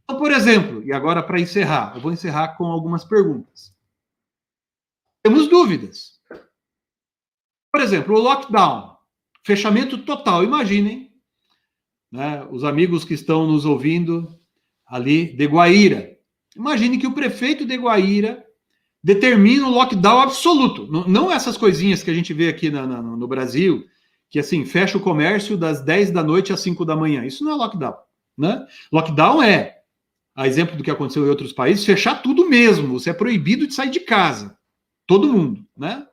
C: Então, por exemplo, e agora para encerrar, eu vou encerrar com algumas perguntas. Temos dúvidas. Por exemplo, o lockdown, fechamento total. Imaginem, né, os amigos que estão nos ouvindo ali de Guaíra. Imagine que o prefeito de Guaíra determina o lockdown absoluto. Não essas coisinhas que a gente vê aqui no Brasil, que assim, fecha o comércio das 10 da noite às 5 da manhã. Isso não é lockdown. Né? Lockdown é, a exemplo do que aconteceu em outros países, fechar tudo mesmo. Você é proibido de sair de casa. Todo mundo, né?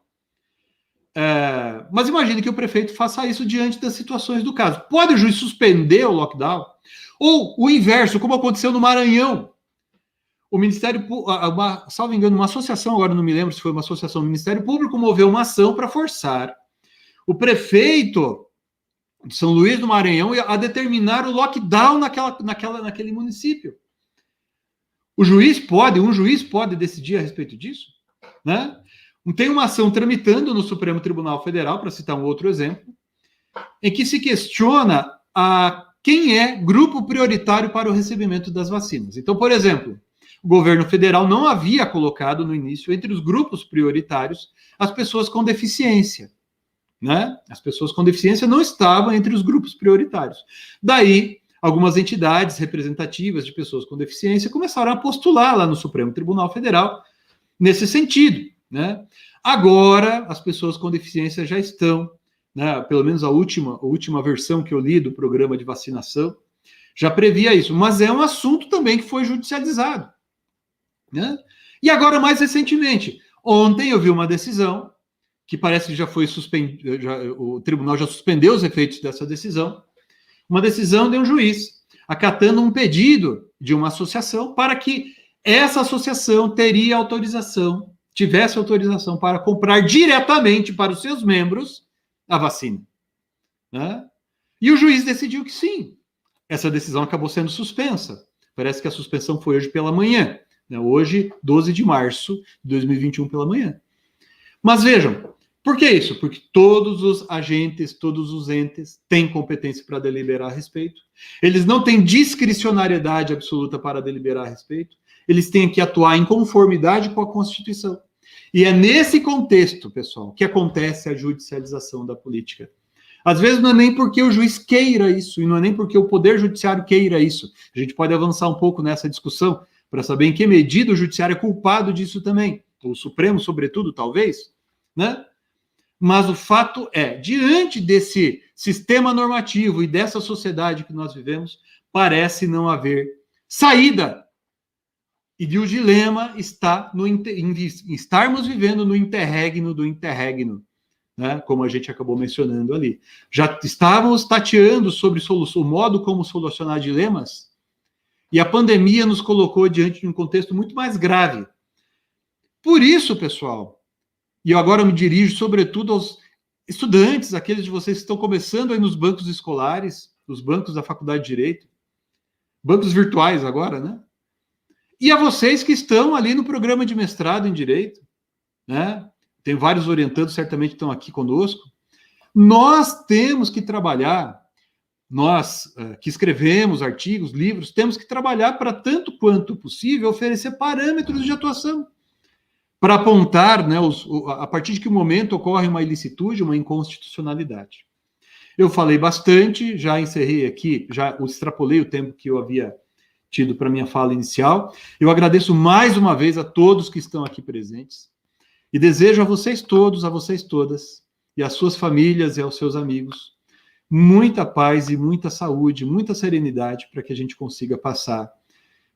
C: Mas imagine que o prefeito faça isso diante das situações do caso. Pode o juiz suspender o lockdown? Ou o inverso, como aconteceu no Maranhão. O Ministério Público, salvo engano, uma associação, agora não me lembro se foi uma associação do Ministério Público, moveu uma ação para forçar o prefeito de São Luís do Maranhão a determinar o lockdown naquele município. Um juiz pode decidir a respeito disso? Né? Tem uma ação tramitando no Supremo Tribunal Federal, para citar um outro exemplo, em que se questiona quem é grupo prioritário para o recebimento das vacinas. Então, por exemplo, o governo federal não havia colocado no início, entre os grupos prioritários, as pessoas com deficiência. Né? As pessoas com deficiência não estavam entre os grupos prioritários. Daí, algumas entidades representativas de pessoas com deficiência começaram a postular lá no Supremo Tribunal Federal nesse sentido. Né? Agora, as pessoas com deficiência já estão, né, pelo menos a última versão que eu li do programa de vacinação, já previa isso. Mas é um assunto também que foi judicializado. Né? E agora, mais recentemente, ontem eu vi uma decisão que parece que já foi suspendida, o tribunal já suspendeu os efeitos dessa decisão, uma decisão de um juiz, acatando um pedido de uma associação para que essa associação tivesse autorização para comprar diretamente para os seus membros a vacina. Né? E o juiz decidiu que sim. Essa decisão acabou sendo suspensa. Parece que a suspensão foi hoje pela manhã. Né? Hoje, 12 de março de 2021, pela manhã. Mas vejam, por que isso? Porque todos os agentes, todos os entes têm competência para deliberar a respeito. Eles não têm discricionariedade absoluta para deliberar a respeito. Eles têm que atuar em conformidade com a Constituição. E é nesse contexto, pessoal, que acontece a judicialização da política. Às vezes não é nem porque o juiz queira isso, e não é nem porque o Poder Judiciário queira isso. A gente pode avançar um pouco nessa discussão para saber em que medida o Judiciário é culpado disso também. O Supremo, sobretudo, talvez. Né? Mas o fato é, diante desse sistema normativo e dessa sociedade que nós vivemos, parece não haver saída. E o dilema está em estarmos vivendo no interregno do interregno, né? Como a gente acabou mencionando ali. Já estávamos tateando sobre o modo como solucionar dilemas, E a pandemia nos colocou diante de um contexto muito mais grave. Por isso, pessoal, e eu agora me dirijo sobretudo aos estudantes, aqueles de vocês que estão começando aí nos bancos escolares, nos bancos da Faculdade de Direito, bancos virtuais agora, né? E a vocês que estão ali no programa de mestrado em Direito, né? Tem vários orientandos, certamente estão aqui conosco. Nós temos que trabalhar, nós que escrevemos artigos, livros, temos que trabalhar para, tanto quanto possível, oferecer parâmetros de atuação, para apontar, né, a partir de que momento ocorre uma ilicitude, uma inconstitucionalidade. Eu falei bastante, já encerrei aqui, já extrapolei o tempo que eu havia tido para minha fala inicial. Eu agradeço mais uma vez a todos que estão aqui presentes e desejo a vocês todos, a vocês todas, e às suas famílias e aos seus amigos, muita paz e muita saúde, muita serenidade para que a gente consiga passar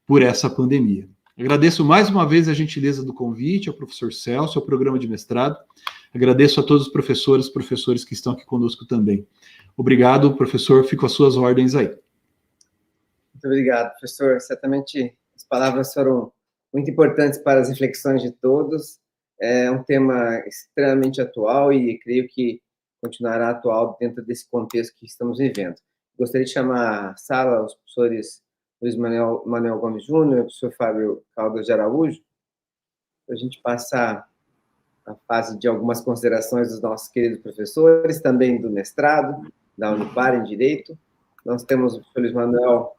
C: por essa pandemia. Agradeço mais uma vez a gentileza do convite ao professor Celso, ao programa de mestrado. Agradeço a todos os professores e professores que estão aqui conosco também. Obrigado, professor. Fico às suas ordens aí.
B: Muito obrigado, professor. Certamente as palavras foram muito importantes para as reflexões de todos. É um tema extremamente atual e creio que continuará atual dentro desse contexto que estamos vivendo. Gostaria de chamar à sala os professores Luiz Manuel Gomes Júnior, o professor Fábio Caldas de Araújo, para a gente passar a fase de algumas considerações dos nossos queridos professores, também do mestrado, da Unipar em Direito. Nós temos o professor Luiz Manuel,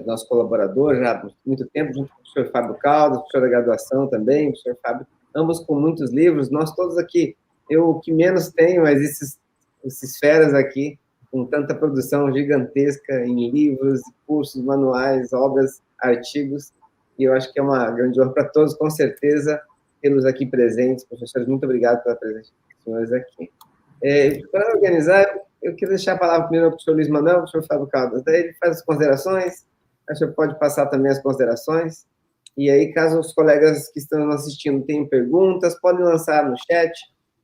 B: nosso colaborador já há muito tempo, junto com o professor Fábio Caldas, professor da graduação também, o professor Fábio, ambos com muitos livros. Nós todos aqui, eu o que menos tenho, mas esses feras aqui, com tanta produção gigantesca em livros, cursos, manuais, obras, artigos, e eu acho que é uma grande honra para todos, com certeza, tê-los aqui presentes. Professores, muito obrigado pela presença dos senhores aqui. Para organizar, eu queria deixar a palavra primeiro ao professor Luiz Manuel, ao professor Fábio Caldas, daí ele faz as considerações, o senhor pode passar também as considerações, e aí, caso os colegas que estão assistindo tenham perguntas, podem lançar no chat.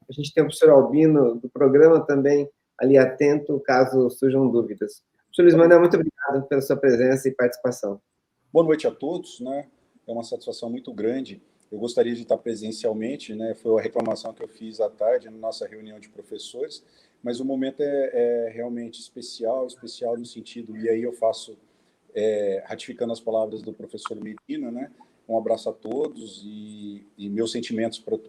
B: A gente tem o professor Albino do programa também ali atento, caso surjam dúvidas. Professor Luiz Manuel, muito obrigado pela sua presença e participação.
D: Boa noite a todos, né? É uma satisfação muito grande. Eu gostaria de estar presencialmente, né? Foi a reclamação que eu fiz à tarde na nossa reunião de professores, mas o momento é realmente especial no sentido, e aí eu faço, ratificando as palavras do professor Medina, né? Um abraço a todos e meus sentimentos por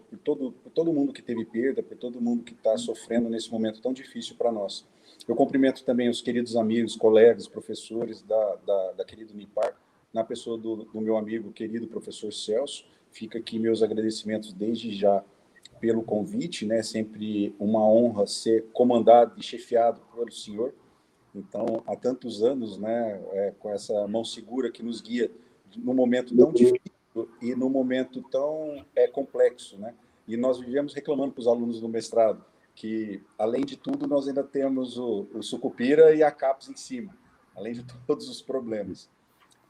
D: todo mundo que teve perda, por todo mundo que está sofrendo nesse momento tão difícil para nós. Eu cumprimento também os queridos amigos, colegas, professores da querida Unipar, na pessoa do meu amigo querido professor Celso. Fica aqui meus agradecimentos desde já pelo convite, né? Sempre uma honra ser comandado e chefiado pelo senhor. Então, há tantos anos, né? Com essa mão segura que nos guia num momento tão difícil e num momento tão complexo, né? E nós vivemos reclamando para os alunos do mestrado que, além de tudo, nós ainda temos o Sucupira e a CAPES em cima, além de todos os problemas.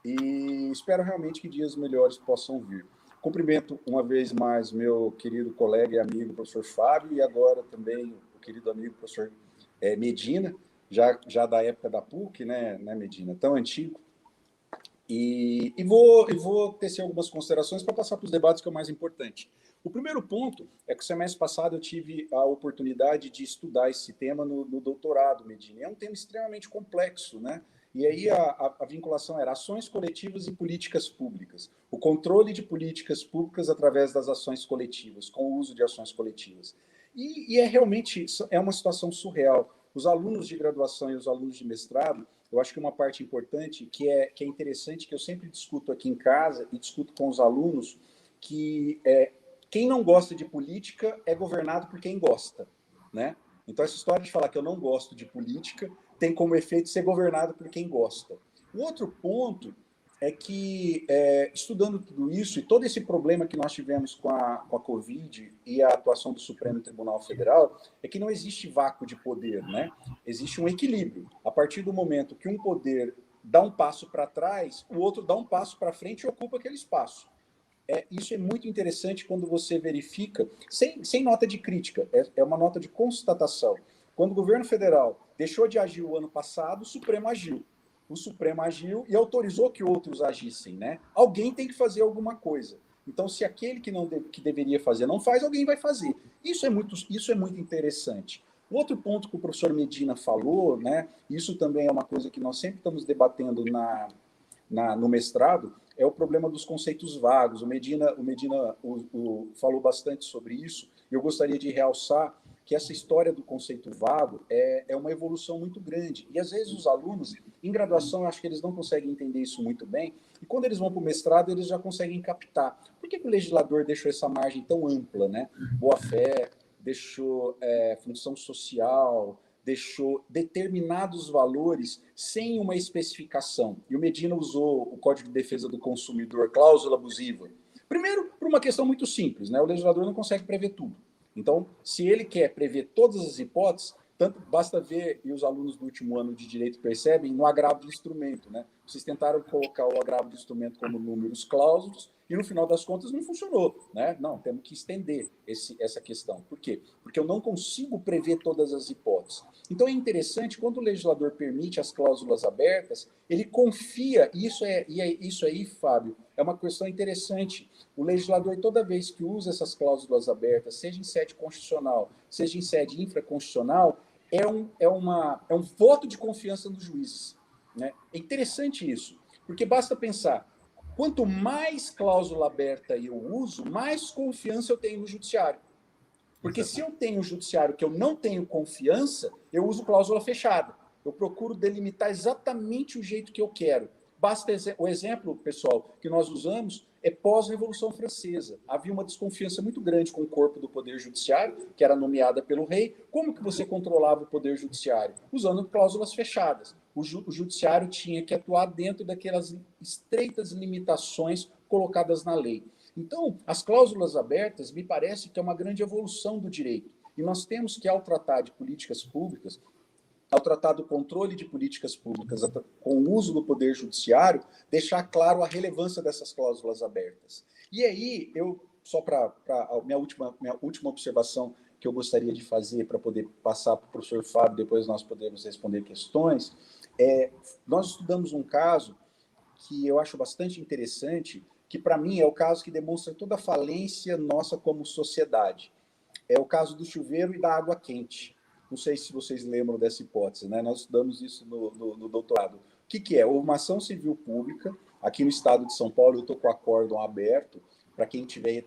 D: E espero realmente que dias melhores possam vir. Cumprimento uma vez mais meu querido colega e amigo, professor Fábio, e agora também o querido amigo, professor Medina, já da época da PUC, né, Medina? Tão antigo. E vou tecer algumas considerações para passar para os debates, que é o mais importante. O primeiro ponto é que o semestre passado eu tive a oportunidade de estudar esse tema no doutorado, Medina. É um tema extremamente complexo, né? E aí a vinculação era ações coletivas e políticas públicas. O controle de políticas públicas através das ações coletivas, com o uso de ações coletivas. E realmente uma situação surreal. Os alunos de graduação e os alunos de mestrado, eu acho que uma parte importante que é interessante, que eu sempre discuto aqui em casa e discuto com os alunos, que quem não gosta de política é governado por quem gosta, né? Então, essa história de falar que eu não gosto de política tem como efeito ser governado por quem gosta. O outro ponto é que, estudando tudo isso e todo esse problema que nós tivemos com a Covid e a atuação do Supremo Tribunal Federal, é que não existe vácuo de poder, né? Existe um equilíbrio. A partir do momento que um poder dá um passo para trás, o outro dá um passo para frente e ocupa aquele espaço. Isso é muito interessante quando você verifica, sem nota de crítica, é uma nota de constatação. Quando o governo federal deixou de agir o ano passado, o Supremo agiu. o Supremo agiu e autorizou que outros agissem, né? Alguém tem que fazer alguma coisa. Então, se aquele que deveria fazer não faz, alguém vai fazer. Isso é muito interessante. O outro ponto que o professor Medina falou, né? Isso também é uma coisa que nós sempre estamos debatendo no mestrado, é o problema dos conceitos vagos. O Medina falou bastante sobre isso. Eu gostaria de realçar que essa história do conceito vago é uma evolução muito grande. E, às vezes, os alunos, em graduação, eu acho que eles não conseguem entender isso muito bem, e quando eles vão para o mestrado, eles já conseguem captar. Por que o legislador deixou essa margem tão ampla, né? Boa-fé, deixou função social, deixou determinados valores sem uma especificação. E o Medina usou o Código de Defesa do Consumidor, cláusula abusiva. Primeiro, por uma questão muito simples, né? O legislador não consegue prever tudo. Então, se ele quer prever todas as hipóteses, basta ver, e os alunos do último ano de Direito percebem, no agravo de instrumento, né? Vocês tentaram colocar o agravo de instrumento como números clausos, e no final das contas não funcionou, né? Não, temos que estender essa questão. Por quê? Porque eu não consigo prever todas as hipóteses. Então é interessante, quando o legislador permite as cláusulas abertas, ele confia, isso aí, Fábio, é uma questão interessante. O legislador, toda vez que usa essas cláusulas abertas, seja em sede constitucional, seja em sede infraconstitucional, é um voto de confiança nos juízes, né? É interessante isso, porque basta pensar, quanto mais cláusula aberta eu uso, mais confiança eu tenho no judiciário. Porque se eu tenho um judiciário que eu não tenho confiança, eu uso cláusula fechada. Eu procuro delimitar exatamente o jeito que eu quero. Basta o exemplo, pessoal, que nós usamos é pós-Revolução Francesa. Havia uma desconfiança muito grande com o corpo do Poder Judiciário, que era nomeada pelo rei. Como que você controlava o Poder Judiciário? Usando cláusulas fechadas. O Judiciário tinha que atuar dentro daquelas estreitas limitações colocadas na lei. Então, as cláusulas abertas me parece que é uma grande evolução do direito. E nós temos que, ao tratar de políticas públicas, ao tratar do controle de políticas públicas com o uso do Poder Judiciário, deixar claro a relevância dessas cláusulas abertas. E aí, só para a minha última observação que eu gostaria de fazer para poder passar para o professor Fábio, depois nós podemos responder questões, nós estudamos um caso que eu acho bastante interessante, que para mim é o caso que demonstra toda a falência nossa como sociedade. É o caso do chuveiro e da água quente. Não sei se vocês lembram dessa hipótese, né? Nós estudamos isso no doutorado. O que é? Uma ação civil pública, aqui no estado de São Paulo, eu estou com o acórdão aberto, para quem tiver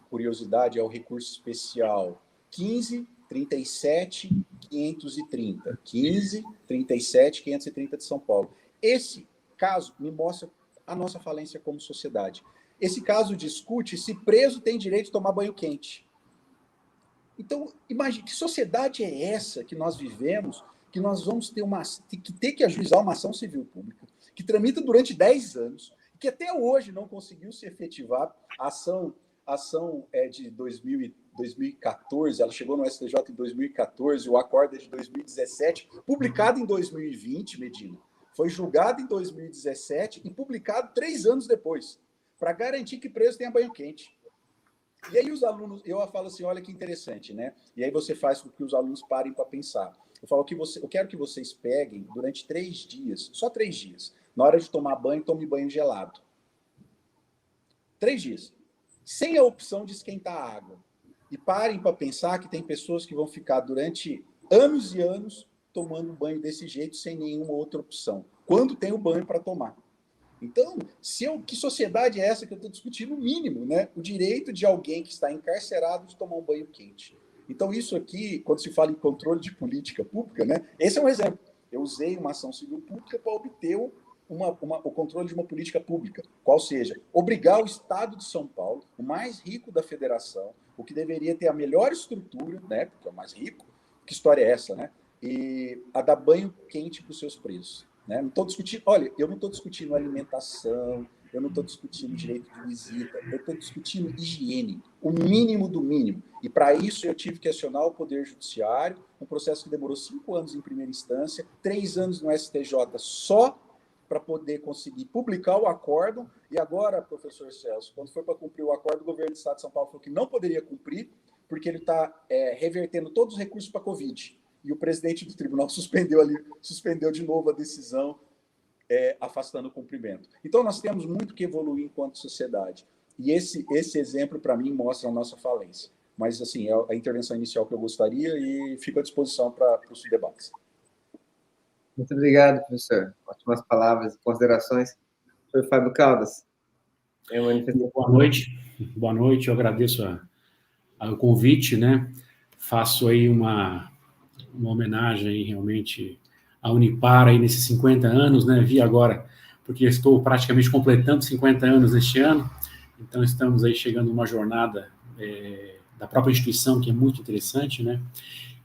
D: curiosidade, é o recurso especial 15.37.530. 15.37.530 de São Paulo. Esse caso me mostra a nossa falência como sociedade. Esse caso discute se preso tem direito de tomar banho quente. Então, imagine, que sociedade é essa que nós vivemos, que nós vamos ter que ajuizar uma ação civil pública, que tramita durante 10 anos, que até hoje não conseguiu se efetivar. A ação é de 2014, ela chegou no STJ em 2014, o acordo é de 2017, publicado em 2020, Medina. Foi julgado em 2017 e publicado 3 anos depois, para garantir que preso tenha banho quente. E aí os alunos, eu falo assim, olha que interessante, né? E aí você faz com que os alunos parem para pensar. Eu falo que eu quero que vocês peguem durante 3 dias, só 3 dias. Na hora de tomar banho, tome banho gelado. 3 dias. Sem a opção de esquentar a água. E parem para pensar que tem pessoas que vão ficar durante anos e anos tomando banho desse jeito, sem nenhuma outra opção. Quando tem o banho para tomar. Então, que sociedade é essa que eu estou discutindo? O mínimo, né? O direito de alguém que está encarcerado de tomar um banho quente. Então, isso aqui, quando se fala em controle de política pública, né? Esse é um exemplo. Eu usei uma ação civil pública para obter o controle de uma política pública, qual seja, obrigar o Estado de São Paulo, o mais rico da federação, o que deveria ter a melhor estrutura, né? Porque é o mais rico. Que história é essa, né? E a dar banho quente para os seus presos. Né? Não estou discutindo, olha, eu não estou discutindo alimentação, eu não estou discutindo direito de visita, eu estou discutindo higiene, o mínimo do mínimo. E para isso eu tive que acionar o Poder Judiciário, um processo que demorou 5 anos em primeira instância, 3 anos no STJ só para poder conseguir publicar o acórdão. E agora, professor Celso, quando foi para cumprir o acórdão, o governo do Estado de São Paulo falou que não poderia cumprir, porque ele está revertendo todos os recursos para a Covid. E o presidente do tribunal suspendeu de novo a decisão afastando o cumprimento. Então, nós temos muito que evoluir enquanto sociedade. E esse exemplo, para mim, mostra a nossa falência. Mas, assim, é a intervenção inicial que eu gostaria e fico à disposição para os debates.
B: Muito obrigado, professor. Ótimas palavras e considerações. Professor Fábio Caldas.
E: Boa noite, eu agradeço o convite, né? Faço aí uma homenagem aí, realmente à Unipar aí nesses 50 anos, né? Vi agora, porque estou praticamente completando 50 anos neste ano, então estamos aí chegando numa jornada da própria instituição que é muito interessante, né?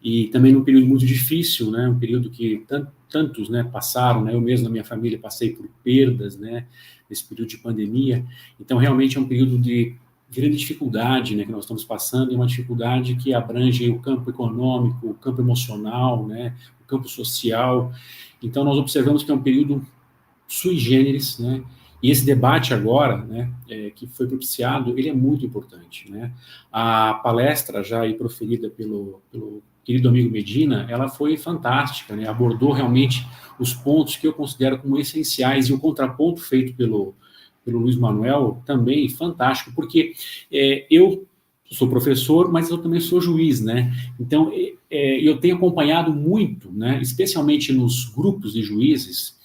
E: E também num período muito difícil, né? Um período que tantos, né, passaram, né? Eu mesmo na minha família passei por perdas, né? Nesse período de pandemia. Então realmente é um período de grande dificuldade, né, que nós estamos passando, e uma dificuldade que abrange o campo econômico, o campo emocional, né, o campo social. Então nós observamos que é um período sui generis, né? E esse debate agora, né, que foi propiciado, ele é muito importante, né? A palestra já aí proferida pelo querido amigo Medina, ela foi fantástica, né? Abordou realmente os pontos que eu considero como essenciais, e o contraponto feito pelo Luiz Manuel também fantástico, porque eu sou professor, mas eu também sou juiz, né? Então, eu tenho acompanhado muito, né, especialmente nos grupos de juízes,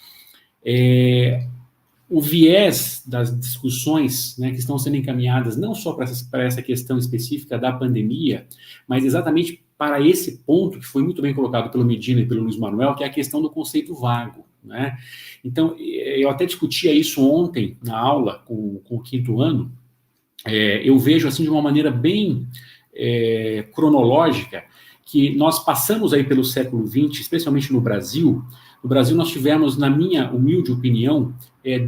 E: o viés das discussões, né, que estão sendo encaminhadas não só para essa questão específica da pandemia, mas exatamente para esse ponto que foi muito bem colocado pelo Medina e pelo Luiz Manuel, que é a questão do conceito vago, né? Então, eu até discutia isso ontem na aula com o quinto ano. Eu vejo assim de uma maneira bem cronológica que nós passamos aí pelo século XX, especialmente no Brasil. No Brasil nós tivemos, na minha humilde opinião,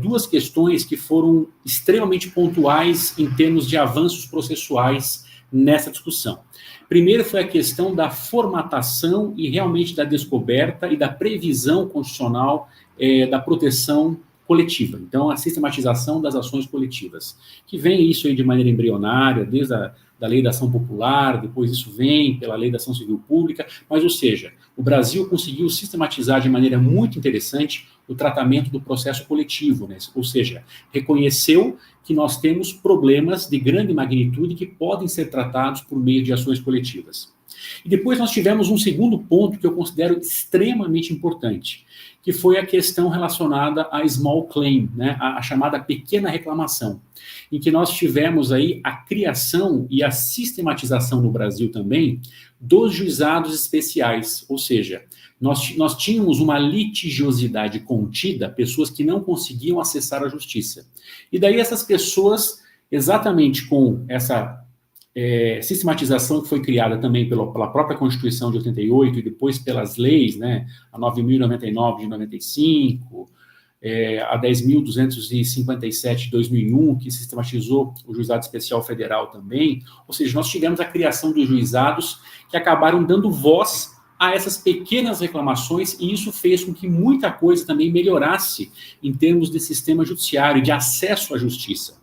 E: duas questões que foram extremamente pontuais em termos de avanços processuais nessa discussão. Primeiro foi a questão da formatação e realmente da descoberta e da previsão constitucional da proteção coletiva. Então, a sistematização das ações coletivas, que vem isso aí de maneira embrionária, desde da lei da ação popular, depois isso vem pela lei da ação civil pública, mas, ou seja, o Brasil conseguiu sistematizar de maneira muito interessante o tratamento do processo coletivo, né? Ou seja, reconheceu que nós temos problemas de grande magnitude que podem ser tratados por meio de ações coletivas. E depois nós tivemos um segundo ponto que eu considero extremamente importante, que foi a questão relacionada à small claim, né, a chamada pequena reclamação, em que nós tivemos aí a criação e a sistematização no Brasil também dos juizados especiais, ou seja, nós tínhamos uma litigiosidade contida, pessoas que não conseguiam acessar a justiça. E daí essas pessoas, exatamente com essa sistematização que foi criada também pela própria Constituição de 88 e depois pelas leis, né, a 9.099 de 95, a 10.257 de 2001, que sistematizou o Juizado Especial Federal também, ou seja, nós tivemos a criação dos juizados que acabaram dando voz a essas pequenas reclamações, e isso fez com que muita coisa também melhorasse em termos de sistema judiciário, de acesso à justiça.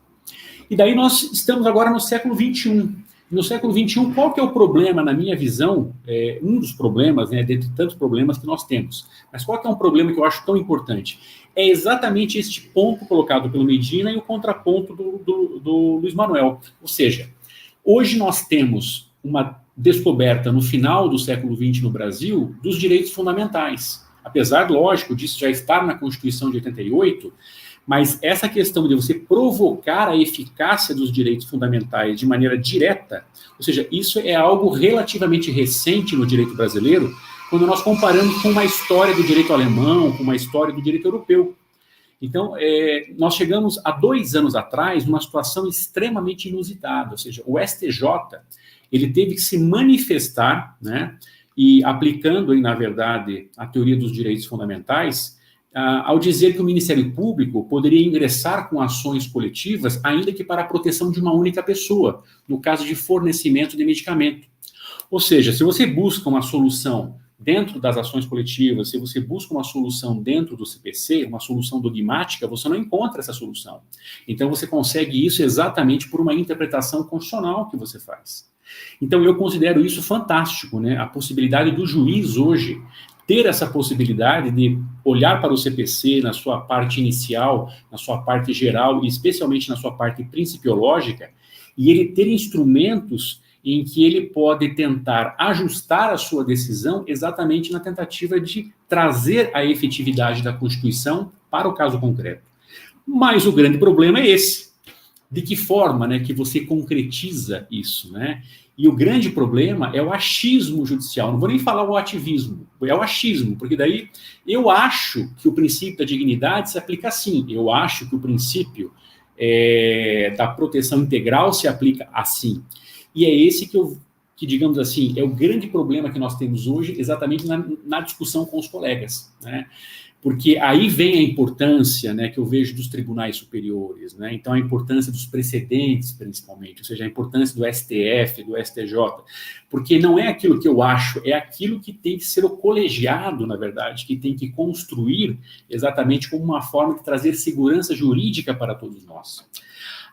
E: E daí nós estamos agora no século XXI. No século XXI, qual que é o problema, na minha visão, um dos problemas, né, dentre tantos problemas que nós temos, mas qual que é um problema que eu acho tão importante? É exatamente este ponto colocado pelo Medina e o contraponto do Luiz Manuel. Ou seja, hoje nós temos uma descoberta no final do século XX no Brasil dos direitos fundamentais. Apesar, lógico, disso já estar na Constituição de 88, mas essa questão de você provocar a eficácia dos direitos fundamentais de maneira direta, ou seja, isso é algo relativamente recente no direito brasileiro, quando nós comparamos com uma história do direito alemão, com uma história do direito europeu. Então, nós chegamos há 2 anos atrás numa situação extremamente inusitada, ou seja, o STJ, ele teve que se manifestar, né, e aplicando, aí, na verdade, a teoria dos direitos fundamentais, ao dizer que o Ministério Público poderia ingressar com ações coletivas, ainda que para a proteção de uma única pessoa, no caso de fornecimento de medicamento. Ou seja, se você busca uma solução dentro das ações coletivas, se você busca uma solução dentro do CPC, uma solução dogmática, você não encontra essa solução. Então, você consegue isso exatamente por uma interpretação constitucional que você faz. Então, eu considero isso fantástico, né? A possibilidade do juiz hoje ter essa possibilidade de olhar para o CPC na sua parte inicial, na sua parte geral e especialmente na sua parte principiológica, e ele ter instrumentos em que ele pode tentar ajustar a sua decisão exatamente na tentativa de trazer a efetividade da Constituição para o caso concreto. Mas o grande problema é esse. De que forma, né, que você concretiza isso, né? E o grande problema é o achismo judicial. Não vou nem falar o ativismo, é o achismo, porque daí eu acho que o princípio da dignidade se aplica assim. Eu acho que o princípio da proteção integral se aplica assim. E é esse que, digamos assim, é o grande problema que nós temos hoje, exatamente na discussão com os colegas, né? Porque aí vem a importância, né, que eu vejo dos tribunais superiores, né? Então a importância dos precedentes, principalmente, ou seja, a importância do STF, do STJ, porque não é aquilo que eu acho, é aquilo que tem que ser o colegiado, na verdade, que tem que construir exatamente como uma forma de trazer segurança jurídica para todos nós.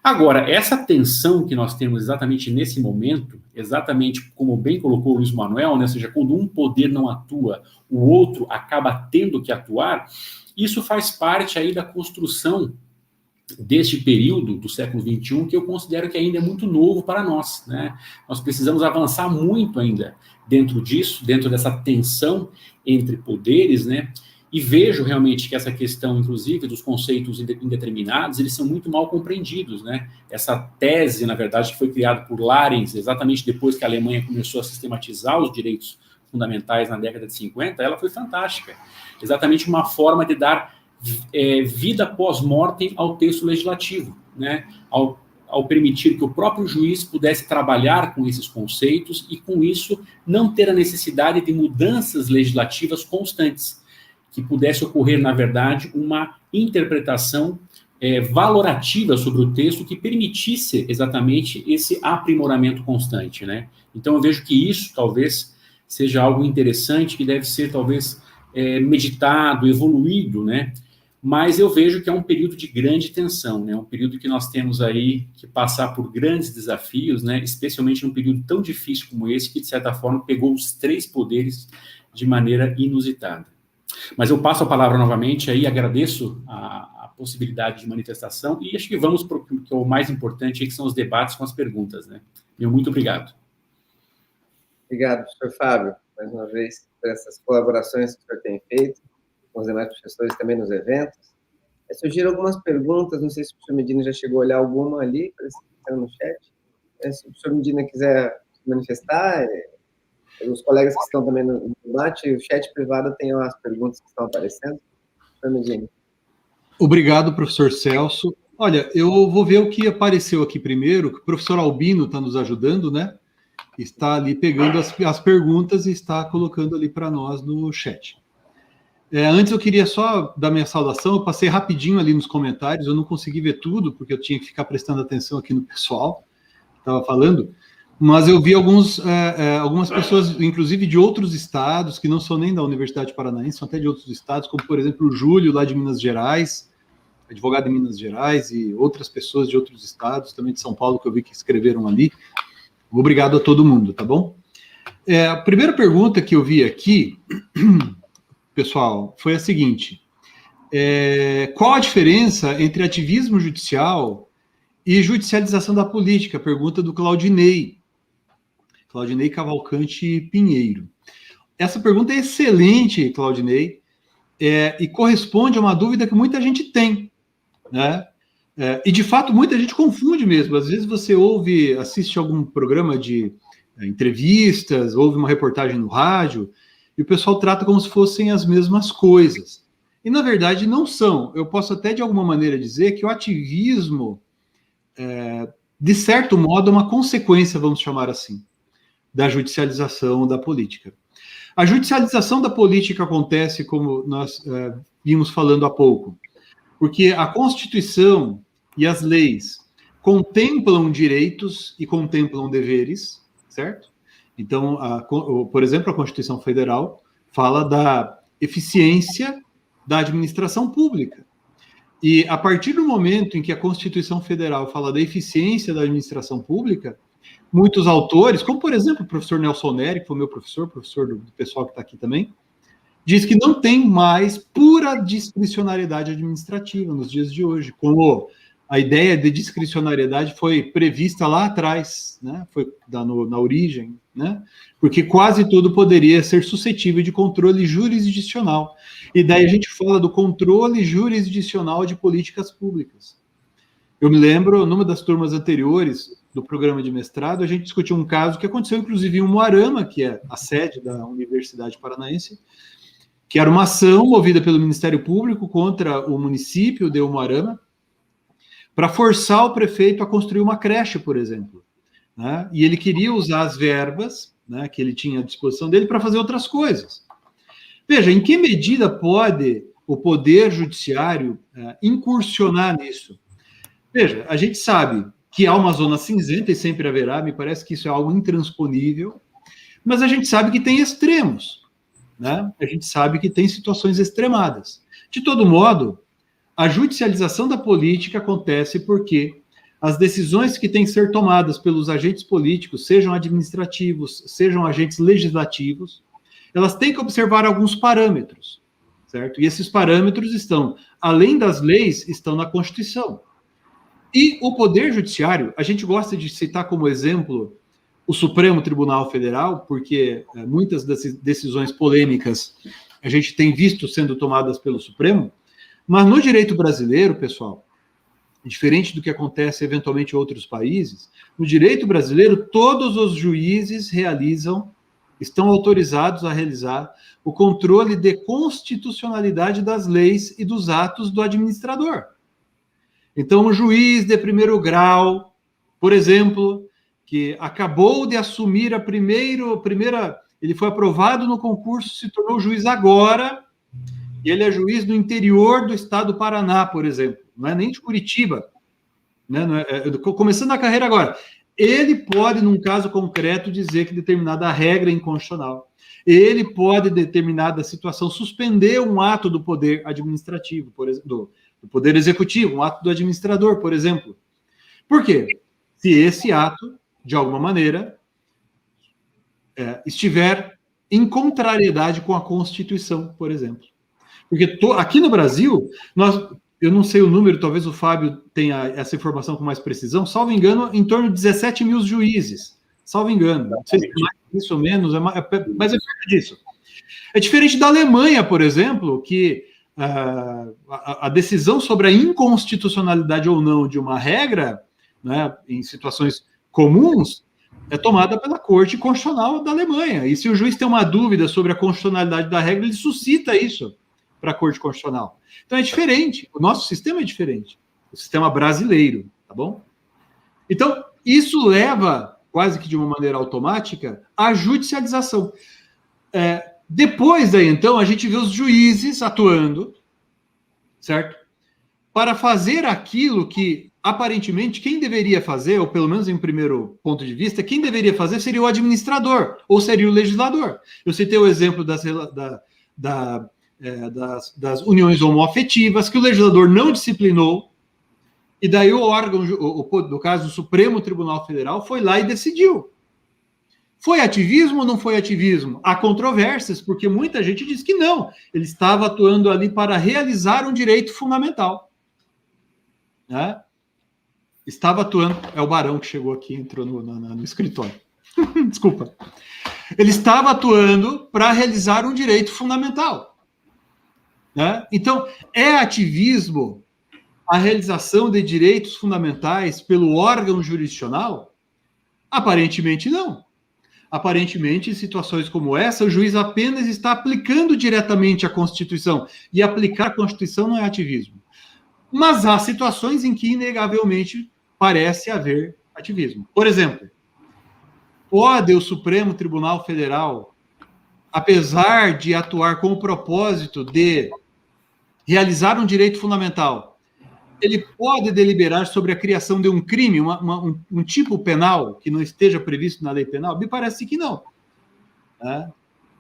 E: Agora, essa tensão que nós temos exatamente nesse momento, exatamente como bem colocou o Luiz Manuel, né, ou seja, quando um poder não atua, o outro acaba tendo que atuar, isso faz parte aí da construção deste período do século XXI, que eu considero que ainda é muito novo para nós, né? Nós precisamos avançar muito ainda dentro disso, dentro dessa tensão entre poderes, né? E vejo realmente que essa questão, inclusive, dos conceitos indeterminados, eles são muito mal compreendidos, né? Essa tese, na verdade, que foi criada por Larens, exatamente depois que a Alemanha começou a sistematizar os direitos fundamentais na década de 50, ela foi fantástica. Exatamente uma forma de dar vida pós-mortem ao texto legislativo, né? Ao permitir que o próprio juiz pudesse trabalhar com esses conceitos e, com isso, não ter a necessidade de mudanças legislativas constantes, que pudesse ocorrer, na verdade, uma interpretação valorativa sobre o texto que permitisse exatamente esse aprimoramento constante, né? Então, eu vejo que isso, talvez, seja algo interessante, que deve ser, talvez, meditado, evoluído, né? Mas eu vejo que é um período de grande tensão, né? Um período que nós temos aí que passar por grandes desafios, né? Especialmente num período tão difícil como esse, que, de certa forma, pegou os três poderes de maneira inusitada. Mas eu passo a palavra novamente aí, agradeço a possibilidade de manifestação e acho que vamos para o que é o mais importante, que são os debates com as perguntas, né? Meu muito obrigado.
B: Obrigado, professor Fábio, mais uma vez, por essas colaborações que o senhor tem feito, com os demais professores também nos eventos. Surgiram algumas perguntas, não sei se o professor Medina já chegou a olhar alguma ali, parece que está no chat. Se o professor Medina quiser se manifestar, os colegas que estão também no debate, o chat privado tem as perguntas que estão aparecendo. Professor Medina.
C: Obrigado, professor Celso. Olha, eu vou ver o que apareceu aqui primeiro, que o professor Albino está nos ajudando, né? Está ali pegando as perguntas e está colocando ali para nós no chat. Antes eu queria só dar minha saudação, eu passei rapidinho ali nos comentários, eu não consegui ver tudo, porque eu tinha que ficar prestando atenção aqui no pessoal que estava falando, mas eu vi algumas pessoas, inclusive de outros estados, que não são nem da Universidade Paranaense, são até de outros estados, como, por exemplo, o Júlio, lá de Minas Gerais, advogado de Minas Gerais, e outras pessoas de outros estados, também de São Paulo, que eu vi que escreveram ali. Obrigado a todo mundo, tá bom? A primeira pergunta que eu vi aqui, pessoal, foi a seguinte: qual a diferença entre ativismo judicial e judicialização da política? Pergunta do Claudinei Cavalcante Pinheiro. Essa pergunta é excelente, Claudinei, e corresponde a uma dúvida que muita gente tem, né? E, de fato, muita gente confunde mesmo. Às vezes você assiste algum programa de entrevistas, ouve uma reportagem no rádio, e o pessoal trata como se fossem as mesmas coisas. E, na verdade, não são. Eu posso até, de alguma maneira, dizer que o ativismo, de certo modo, é uma consequência, vamos chamar assim, da judicialização da política. A judicialização da política acontece, como nós vimos falando há pouco, porque a Constituição e as leis contemplam direitos e contemplam deveres, certo? Então, por exemplo, a Constituição Federal fala da eficiência da administração pública. E a partir do momento em que a Constituição Federal fala da eficiência da administração pública, muitos autores, como por exemplo o professor Nelson Neri, que foi meu professor do pessoal que está aqui também, diz que não tem mais pura discricionariedade administrativa nos dias de hoje, como a ideia de discricionariedade foi prevista lá atrás, né? Foi na origem, né? Porque quase tudo poderia ser suscetível de controle jurisdicional. E daí a gente fala do controle jurisdicional de políticas públicas. Eu me lembro, numa das turmas anteriores do programa de mestrado, a gente discutiu um caso que aconteceu, inclusive, em Umuarama, que é a sede da Universidade Paranaense, que era uma ação movida pelo Ministério Público contra o município de Umuarama, para forçar o prefeito a construir uma creche, por exemplo. Né? E ele queria usar as verbas, né, que ele tinha à disposição dele para fazer outras coisas. Veja, em que medida pode o Poder Judiciário incursionar nisso? Veja, a gente sabe que há uma zona cinzenta, e sempre haverá, me parece que isso é algo intransponível, mas a gente sabe que tem extremos, né? A gente sabe que tem situações extremadas. De todo modo, a judicialização da política acontece porque as decisões que têm que ser tomadas pelos agentes políticos, sejam administrativos, sejam agentes legislativos, elas têm que observar alguns parâmetros, certo? E esses parâmetros estão, além das leis, estão na Constituição. E o Poder Judiciário, a gente gosta de citar como exemplo o Supremo Tribunal Federal, porque muitas das decisões polêmicas a gente tem visto sendo tomadas pelo Supremo, mas no direito brasileiro, pessoal, diferente do que acontece eventualmente em outros países, no direito brasileiro, todos os juízes estão autorizados a realizar o controle de constitucionalidade das leis e dos atos do administrador. Então, um juiz de primeiro grau, por exemplo, que acabou de assumir ele foi aprovado no concurso, se tornou juiz agora, e ele é juiz do interior do estado do Paraná, por exemplo, não é nem de Curitiba, né? Começando a carreira agora. Ele pode, num caso concreto, dizer que determinada regra é inconstitucional. Ele pode, em determinada situação, suspender um ato do poder administrativo, por exemplo, do poder executivo, um ato do administrador, por exemplo. Por quê? Se esse ato, de alguma maneira, estiver em contrariedade com a Constituição, por exemplo. Porque aqui no Brasil, eu não sei o número, talvez o Fábio tenha essa informação com mais precisão, salvo engano, em torno de 17 mil juízes, salvo engano. Não sei se é mais isso ou menos, mas é perto disso. É diferente da Alemanha, por exemplo, que a decisão sobre a inconstitucionalidade ou não de uma regra, né, em situações comuns, é tomada pela Corte Constitucional da Alemanha. E se o juiz tem uma dúvida sobre a constitucionalidade da regra, ele suscita isso para a Corte Constitucional. Então é diferente, o nosso sistema é diferente, o sistema brasileiro, tá bom? Então, isso leva, quase que de uma maneira automática, à judicialização. Depois daí, então, a gente vê os juízes atuando, certo? Para fazer aquilo que, aparentemente, quem deveria fazer, ou pelo menos em primeiro ponto de vista, quem deveria fazer seria o administrador, ou seria o legislador. Eu citei o exemplo das uniões homoafetivas, que o legislador não disciplinou, e daí o órgão, no caso, o Supremo Tribunal Federal, foi lá e decidiu. Foi ativismo ou não foi ativismo? Há controvérsias, porque muita gente diz que não. Ele estava atuando ali para realizar um direito fundamental. Né? Estava atuando... É o Barão que chegou aqui, entrou no escritório. Desculpa. Ele estava atuando para realizar um direito fundamental. Né? Então, é ativismo a realização de direitos fundamentais pelo órgão jurisdicional? Aparentemente não. Aparentemente, em situações como essa, o juiz apenas está aplicando diretamente a Constituição. E aplicar a Constituição não é ativismo. Mas há situações em que, inegavelmente, parece haver ativismo. Por exemplo, pode o Supremo Tribunal Federal, apesar de atuar com o propósito de realizar um direito fundamental, ele pode deliberar sobre a criação de um crime, um tipo penal que não esteja previsto na lei penal? Me parece que não. Né?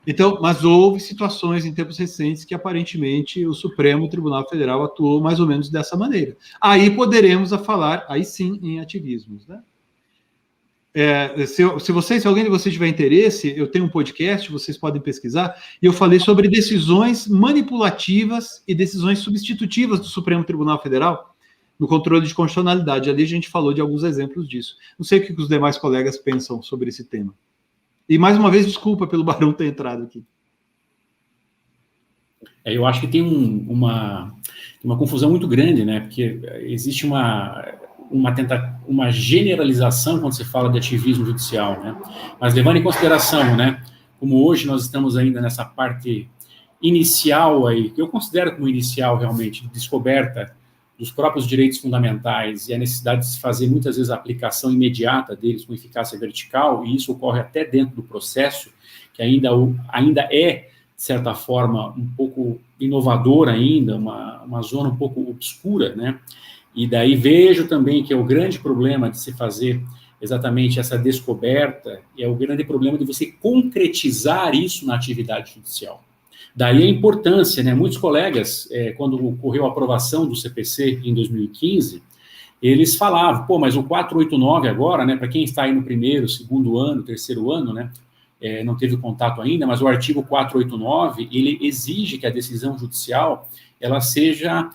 C: Então, mas houve situações em tempos recentes que aparentemente o Supremo Tribunal Federal atuou mais ou menos dessa maneira. Aí poderemos falar, aí sim, em ativismos. Né? Se alguém de vocês tiver interesse, eu tenho um podcast, vocês podem pesquisar, e eu falei sobre decisões manipulativas e decisões substitutivas do Supremo Tribunal Federal no controle de constitucionalidade. Ali a gente falou de alguns exemplos disso. Não sei o que os demais colegas pensam sobre esse tema. E, mais uma vez, desculpa pelo Barão ter entrado aqui.
E: Eu acho que tem uma confusão muito grande, né? Porque existe uma generalização quando se fala de ativismo judicial, né? Mas levando em consideração, né, como hoje nós estamos ainda nessa parte inicial aí, que eu considero como inicial realmente, de descoberta dos próprios direitos fundamentais e a necessidade de se fazer muitas vezes a aplicação imediata deles com eficácia vertical, e isso ocorre até dentro do processo, que ainda é, de certa forma, um pouco inovador ainda, uma zona um pouco obscura, né? E daí vejo também que é o grande problema de se fazer exatamente essa descoberta, é o grande problema de você concretizar isso na atividade judicial. Daí a importância, né? Muitos colegas, quando ocorreu a aprovação do CPC em 2015, eles falavam, pô, mas o 489 agora, né, para quem está aí no primeiro, segundo ano, terceiro ano, né, não teve contato ainda, mas o artigo 489, ele exige que a decisão judicial, ela seja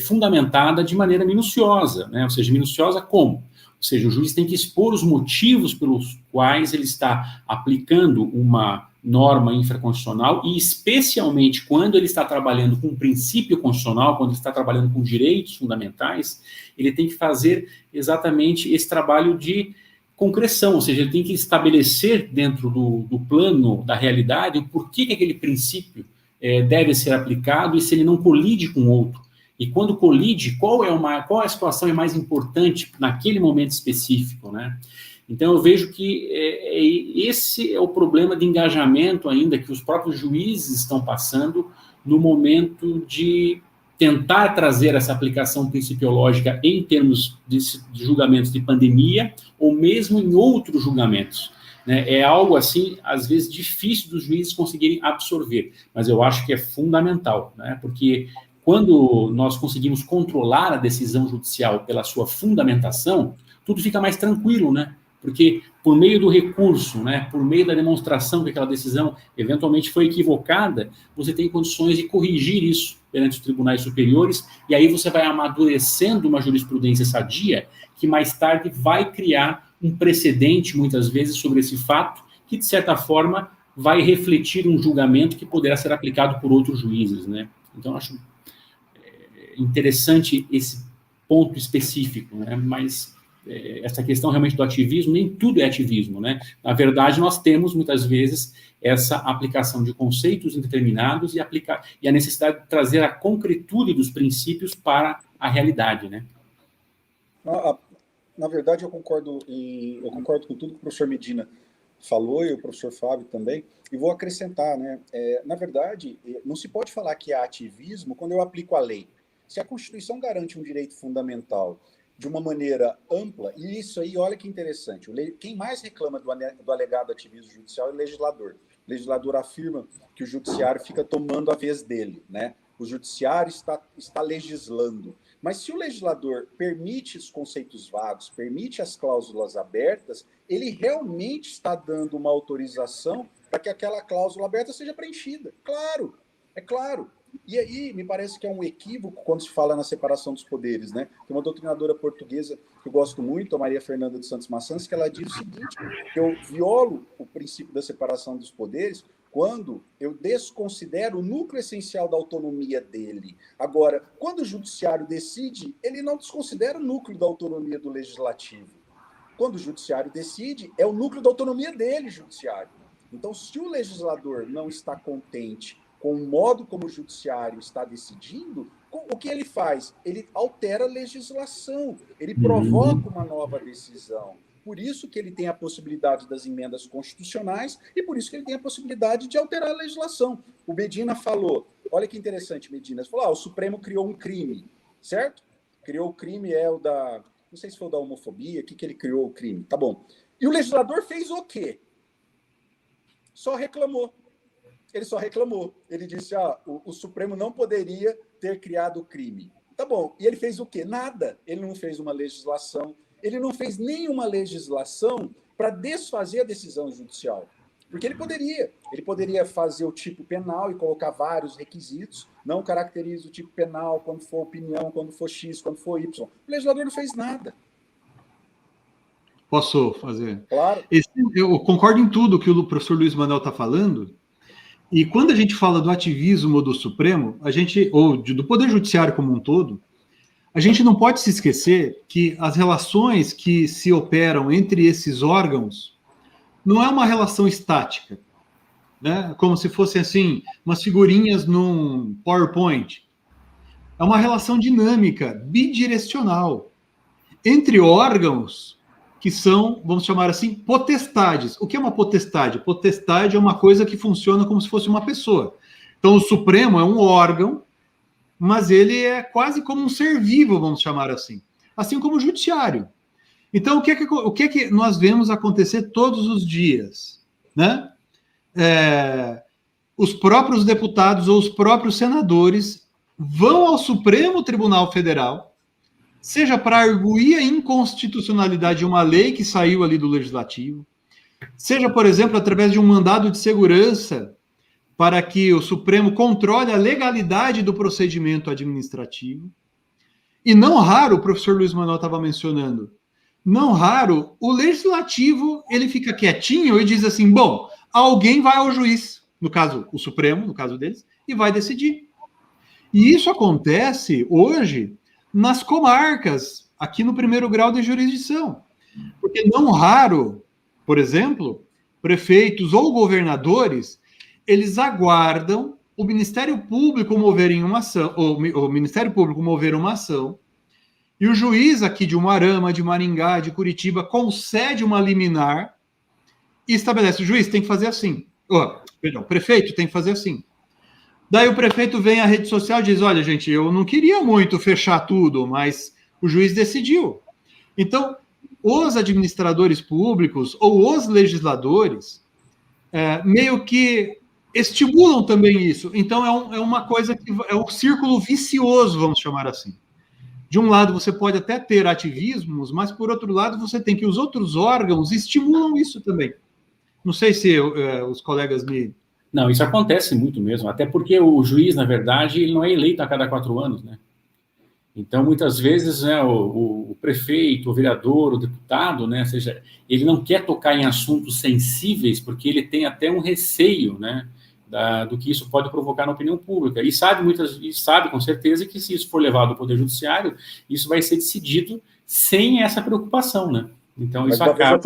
E: fundamentada de maneira minuciosa, né, ou seja, minuciosa como? Ou seja, o juiz tem que expor os motivos pelos quais ele está aplicando uma norma infraconstitucional e, especialmente, quando ele está trabalhando com um princípio constitucional, quando ele está trabalhando com direitos fundamentais, ele tem que fazer exatamente esse trabalho de concreção, ou seja, ele tem que estabelecer dentro do plano da realidade o porquê que aquele princípio deve ser aplicado e se ele não colide com outro. E quando colide, qual é a situação mais importante naquele momento específico, né? Então, eu vejo que esse é o problema de engajamento ainda que os próprios juízes estão passando no momento de tentar trazer essa aplicação principiológica em termos de julgamentos de pandemia ou mesmo em outros julgamentos, né? É algo, assim, às vezes difícil dos juízes conseguirem absorver, mas eu acho que é fundamental, né? Porque quando nós conseguimos controlar a decisão judicial pela sua fundamentação, tudo fica mais tranquilo, né? Porque por meio do recurso, né, por meio da demonstração que aquela decisão eventualmente foi equivocada, você tem condições de corrigir isso perante os tribunais superiores, e aí você vai amadurecendo uma jurisprudência sadia, que mais tarde vai criar um precedente, muitas vezes, sobre esse fato, que, de certa forma, vai refletir um julgamento que poderá ser aplicado por outros juízes, né? Então, eu acho interessante esse ponto específico, né? Mas essa questão realmente do ativismo, nem tudo é ativismo, né? Na verdade, nós temos, muitas vezes, essa aplicação de conceitos indeterminados e a necessidade de trazer a concretude dos princípios para a realidade, né?
D: Na verdade, eu concordo com tudo que o professor Medina falou, e o professor Fábio também, e vou acrescentar, né? Na verdade, não se pode falar que há ativismo quando eu aplico a lei. Se a Constituição garante um direito fundamental de uma maneira ampla, e isso aí, olha que interessante, quem mais reclama do alegado ativismo judicial é o legislador. O legislador afirma que o judiciário fica tomando a vez dele, né? O judiciário está legislando. Mas se o legislador permite os conceitos vagos, permite as cláusulas abertas, ele realmente está dando uma autorização para que aquela cláusula aberta seja preenchida. Claro, é claro. E aí, me parece que é um equívoco quando se fala na separação dos poderes, né? Tem uma doutrinadora portuguesa que eu gosto muito, a Maria Fernanda dos Santos Maçãs, que ela diz o seguinte, que eu violo o princípio da separação dos poderes quando eu desconsidero o núcleo essencial da autonomia dele. Agora, quando o judiciário decide, ele não desconsidera o núcleo da autonomia do legislativo. Quando o judiciário decide, é o núcleo da autonomia dele, judiciário. Então, se o legislador não está contente com o modo como o judiciário está decidindo, o que ele faz? Ele altera a legislação, ele provoca uma nova decisão. Por isso que ele tem a possibilidade das emendas constitucionais e por isso que ele tem a possibilidade de alterar a legislação. O Medina falou, olha que interessante, Medina, ele falou, o Supremo criou um crime, certo? Criou o crime, não sei se foi o da homofobia, o que ele criou o crime, tá bom. E o legislador fez o quê? Só reclamou. Ele só reclamou. Ele disse, o Supremo não poderia ter criado o crime. Tá bom. E ele fez o quê? Nada. Ele não fez uma legislação, ele não fez nenhuma legislação para desfazer a decisão judicial. Porque ele poderia fazer o tipo penal e colocar vários requisitos, não caracteriza o tipo penal quando for opinião, quando for X, quando for Y. O legislador não fez nada.
C: Posso fazer?
D: Claro.
C: Eu concordo em tudo que o professor Luiz Manuel está falando, e quando a gente fala do ativismo do Supremo, ou do Poder Judiciário como um todo, a gente não pode se esquecer que as relações que se operam entre esses órgãos não é uma relação estática, né? Como se fossem, assim, umas figurinhas num PowerPoint. É uma relação dinâmica, bidirecional, entre órgãos que são, vamos chamar assim, potestades. O que é uma potestade? Potestade é uma coisa que funciona como se fosse uma pessoa. Então, o Supremo é um órgão, mas ele é quase como um ser vivo, vamos chamar assim. Assim como o Judiciário. Então, o que é que nós vemos acontecer todos os dias? Né? Os próprios deputados ou os próprios senadores vão ao Supremo Tribunal Federal, seja para arguir a inconstitucionalidade de uma lei que saiu ali do Legislativo, seja, por exemplo, através de um mandado de segurança para que o Supremo controle a legalidade do procedimento administrativo. E não raro, o professor Luiz Manuel estava mencionando, não raro, o Legislativo ele fica quietinho e diz assim, bom, alguém vai ao juiz, no caso, o Supremo, no caso deles, e vai decidir. E isso acontece hoje nas comarcas, aqui no primeiro grau de jurisdição. Porque não raro, por exemplo, prefeitos ou governadores, eles aguardam o Ministério Público mover uma ação, o Ministério Público mover uma ação, e o juiz aqui de Umuarama, de Maringá, de Curitiba, concede uma liminar e estabelece, o juiz tem que fazer assim. O prefeito tem que fazer assim. Daí o prefeito vem à rede social e diz, olha, gente, eu não queria muito fechar tudo, mas o juiz decidiu. Então, os administradores públicos ou os legisladores meio que estimulam também isso. Então, é uma coisa que é um círculo vicioso, vamos chamar assim. De um lado, você pode até ter ativismos, mas, por outro lado, você tem que os outros órgãos estimulam isso também. Não sei se os colegas me...
E: Não, isso acontece muito mesmo, até porque o juiz, na verdade, ele não é eleito a cada 4 anos, né? Então, muitas vezes, né, o prefeito, o vereador, o deputado, né, seja, ele não quer tocar em assuntos sensíveis porque ele tem até um receio, né, do que isso pode provocar na opinião pública. E sabe com certeza que se isso for levado ao Poder Judiciário, isso vai ser decidido sem essa preocupação, né? Então, isso acaba...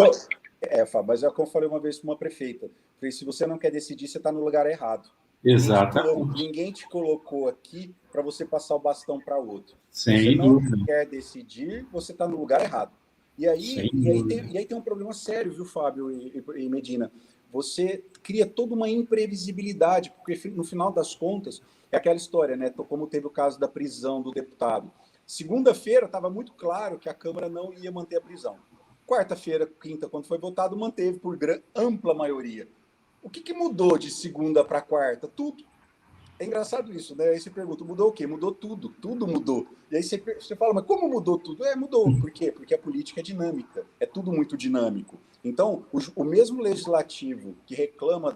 D: Fábio, mas é como eu falei uma vez para uma prefeita, porque se você não quer decidir, você está no lugar errado.
E: Exatamente.
D: Ninguém te colocou aqui para você passar o bastão para outro.
E: Sem
D: se você
E: dúvida.
D: não quer decidir, você está no lugar errado. E aí tem um problema sério, viu, Fábio e Medina? Você cria toda uma imprevisibilidade, porque no final das contas, é aquela história, né? Como teve o caso da prisão do deputado. Segunda-feira estava muito claro que a Câmara não ia manter a prisão. Quarta-feira, quinta, quando foi votado, manteve por ampla maioria. O que mudou de segunda para quarta? Tudo. É engraçado isso, né? Aí você pergunta, mudou o quê? Mudou tudo. Tudo mudou. E aí você fala, mas como mudou tudo? Mudou. Por quê? Porque a política é dinâmica. É tudo muito dinâmico. Então, o mesmo legislativo que reclama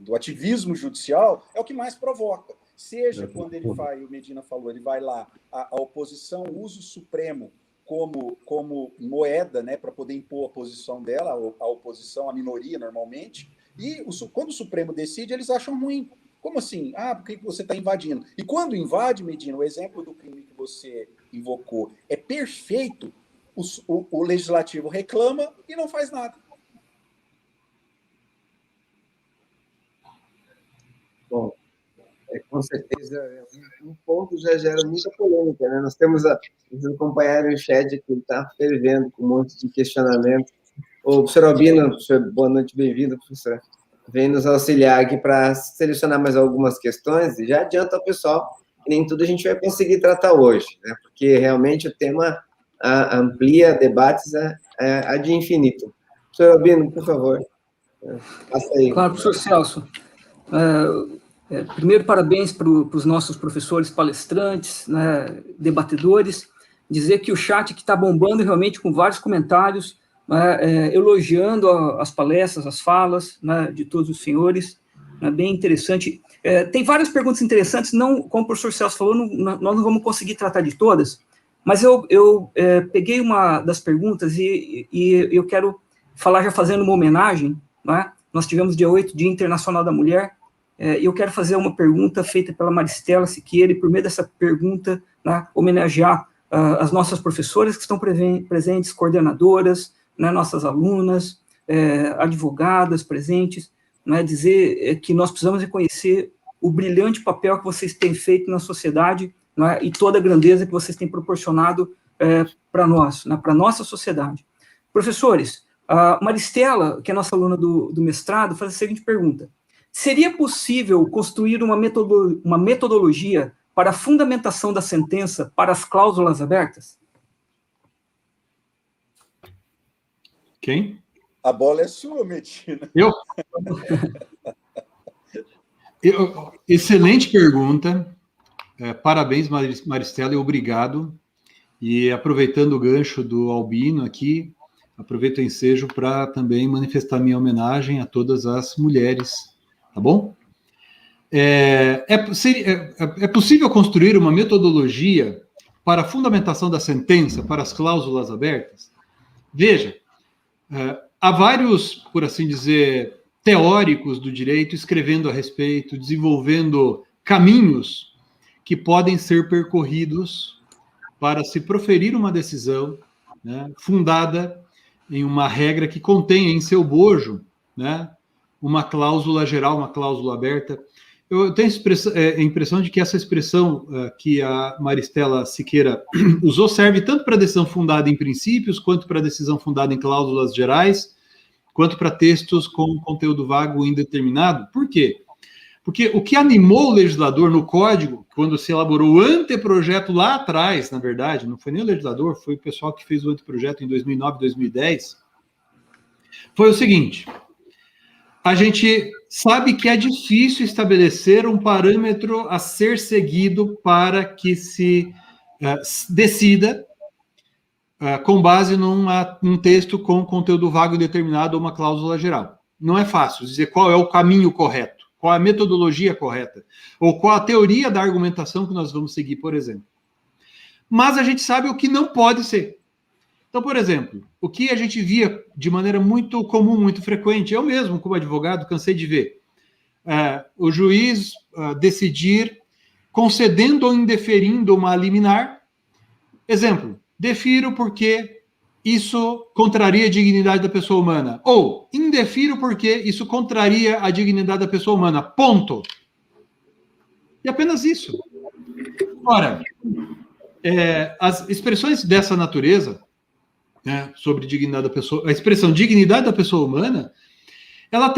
D: do ativismo judicial é o que mais provoca. Seja quando ele vai, o Medina falou, ele vai lá, a oposição usa o Supremo como moeda, né, para poder impor a posição dela, a oposição, a minoria, normalmente, e quando o Supremo decide, eles acham ruim. Como assim? Por que você está invadindo? E quando invade, Medina, o exemplo do crime que você invocou é perfeito, o Legislativo reclama e não faz nada.
B: Bom, com certeza, um ponto já gera muita polêmica, né? Nós temos os acompanharam o chat que está fervendo com um monte de questionamento. O professor Albino, boa noite, bem-vindo, professor. Vem nos auxiliar aqui para selecionar mais algumas questões e já adianta ao pessoal que nem tudo a gente vai conseguir tratar hoje, né? Porque realmente o tema amplia debates ad infinito. Professor Albino, por favor, passa aí.
F: Claro, professor Celso. Primeiro, parabéns para os nossos professores palestrantes, né, debatedores, dizer que o chat que está bombando realmente com vários comentários, né, elogiando as palestras, as falas, né, de todos os senhores, né, bem interessante. Tem várias perguntas interessantes, não, como o professor Celso falou, nós não vamos conseguir tratar de todas, mas eu peguei uma das perguntas e eu quero falar já fazendo uma homenagem, né? Nós tivemos dia 8, Dia Internacional da Mulher, e eu quero fazer uma pergunta feita pela Maristela Siqueira, e por meio dessa pergunta, né, homenagear as nossas professoras que estão presentes, coordenadoras, né, nossas alunas, advogadas presentes, né, dizer que nós precisamos reconhecer o brilhante papel que vocês têm feito na sociedade, né, e toda a grandeza que vocês têm proporcionado para nós, né, para a nossa sociedade. Professores, a Maristela, que é nossa aluna do mestrado, faz a seguinte pergunta: seria possível construir uma metodologia para a fundamentação da sentença para as cláusulas abertas?
C: Quem?
D: A bola é sua, Medina.
C: Excelente pergunta. Parabéns, Maristela, e obrigado. E aproveitando o gancho do Albino aqui, aproveito o ensejo para também manifestar minha homenagem a todas as mulheres, tá bom? É possível construir uma metodologia para a fundamentação da sentença, para as cláusulas abertas? Veja, há vários, por assim dizer, teóricos do direito escrevendo a respeito, desenvolvendo caminhos que podem ser percorridos para se proferir uma decisão, né, fundada em uma regra que contém em seu bojo, né, uma cláusula geral, uma cláusula aberta. Eu tenho a impressão de que essa expressão que a Maristela Siqueira usou serve tanto para decisão fundada em princípios, quanto para decisão fundada em cláusulas gerais, quanto para textos com conteúdo vago e indeterminado. Por quê? Porque o que animou o legislador no Código, quando se elaborou o anteprojeto lá atrás, na verdade, não foi nem o legislador, foi o pessoal que fez o anteprojeto em 2009, 2010, foi o seguinte: a gente sabe que é difícil estabelecer um parâmetro a ser seguido para que se decida com base num texto com conteúdo vago e determinado ou uma cláusula geral. Não é fácil dizer qual é o caminho correto, qual a metodologia correta, ou qual a teoria da argumentação que nós vamos seguir, por exemplo. Mas a gente sabe o que não pode ser. Então, por exemplo, o que a gente via de maneira muito comum, muito frequente, eu mesmo, como advogado, cansei de ver, o juiz decidir concedendo ou indeferindo uma liminar. Exemplo, defiro porque isso contraria a dignidade da pessoa humana. Ou, indefiro porque isso contraria a dignidade da pessoa humana. Ponto. E apenas isso. Ora, as expressões dessa natureza, né, sobre dignidade da pessoa, a expressão dignidade da pessoa humana, ela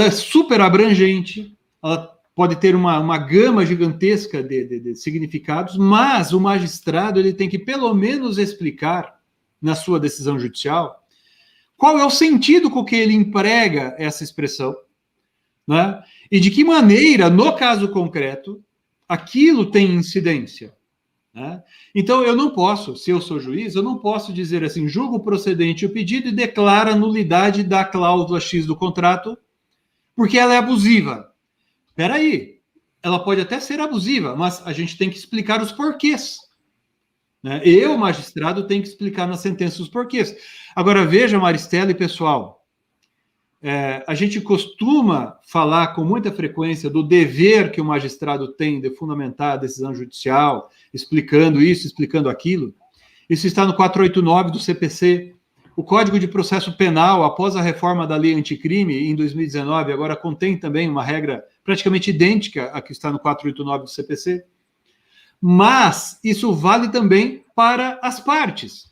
C: é super abrangente, ela pode ter uma gama gigantesca de significados, mas o magistrado ele tem que pelo menos explicar na sua decisão judicial qual é o sentido com que ele emprega essa expressão, né? E de que maneira, no caso concreto, aquilo tem incidência, né? Então, eu não posso, se eu sou juiz, eu não posso dizer assim, julgo procedente o pedido e declara nulidade da cláusula X do contrato, porque ela é abusiva. Espera aí, ela pode até ser abusiva, mas a gente tem que explicar os porquês. Né? Eu, magistrado, tenho que explicar na sentença os porquês. Agora, veja, Maristela e pessoal, a gente costuma falar com muita frequência do dever que o magistrado tem de fundamentar a decisão judicial, explicando isso, explicando aquilo. Isso está no 489 do CPC. O Código de Processo Penal, após a reforma da lei anticrime, em 2019, agora contém também uma regra praticamente idêntica à que está no 489 do CPC. Mas isso vale também para as partes.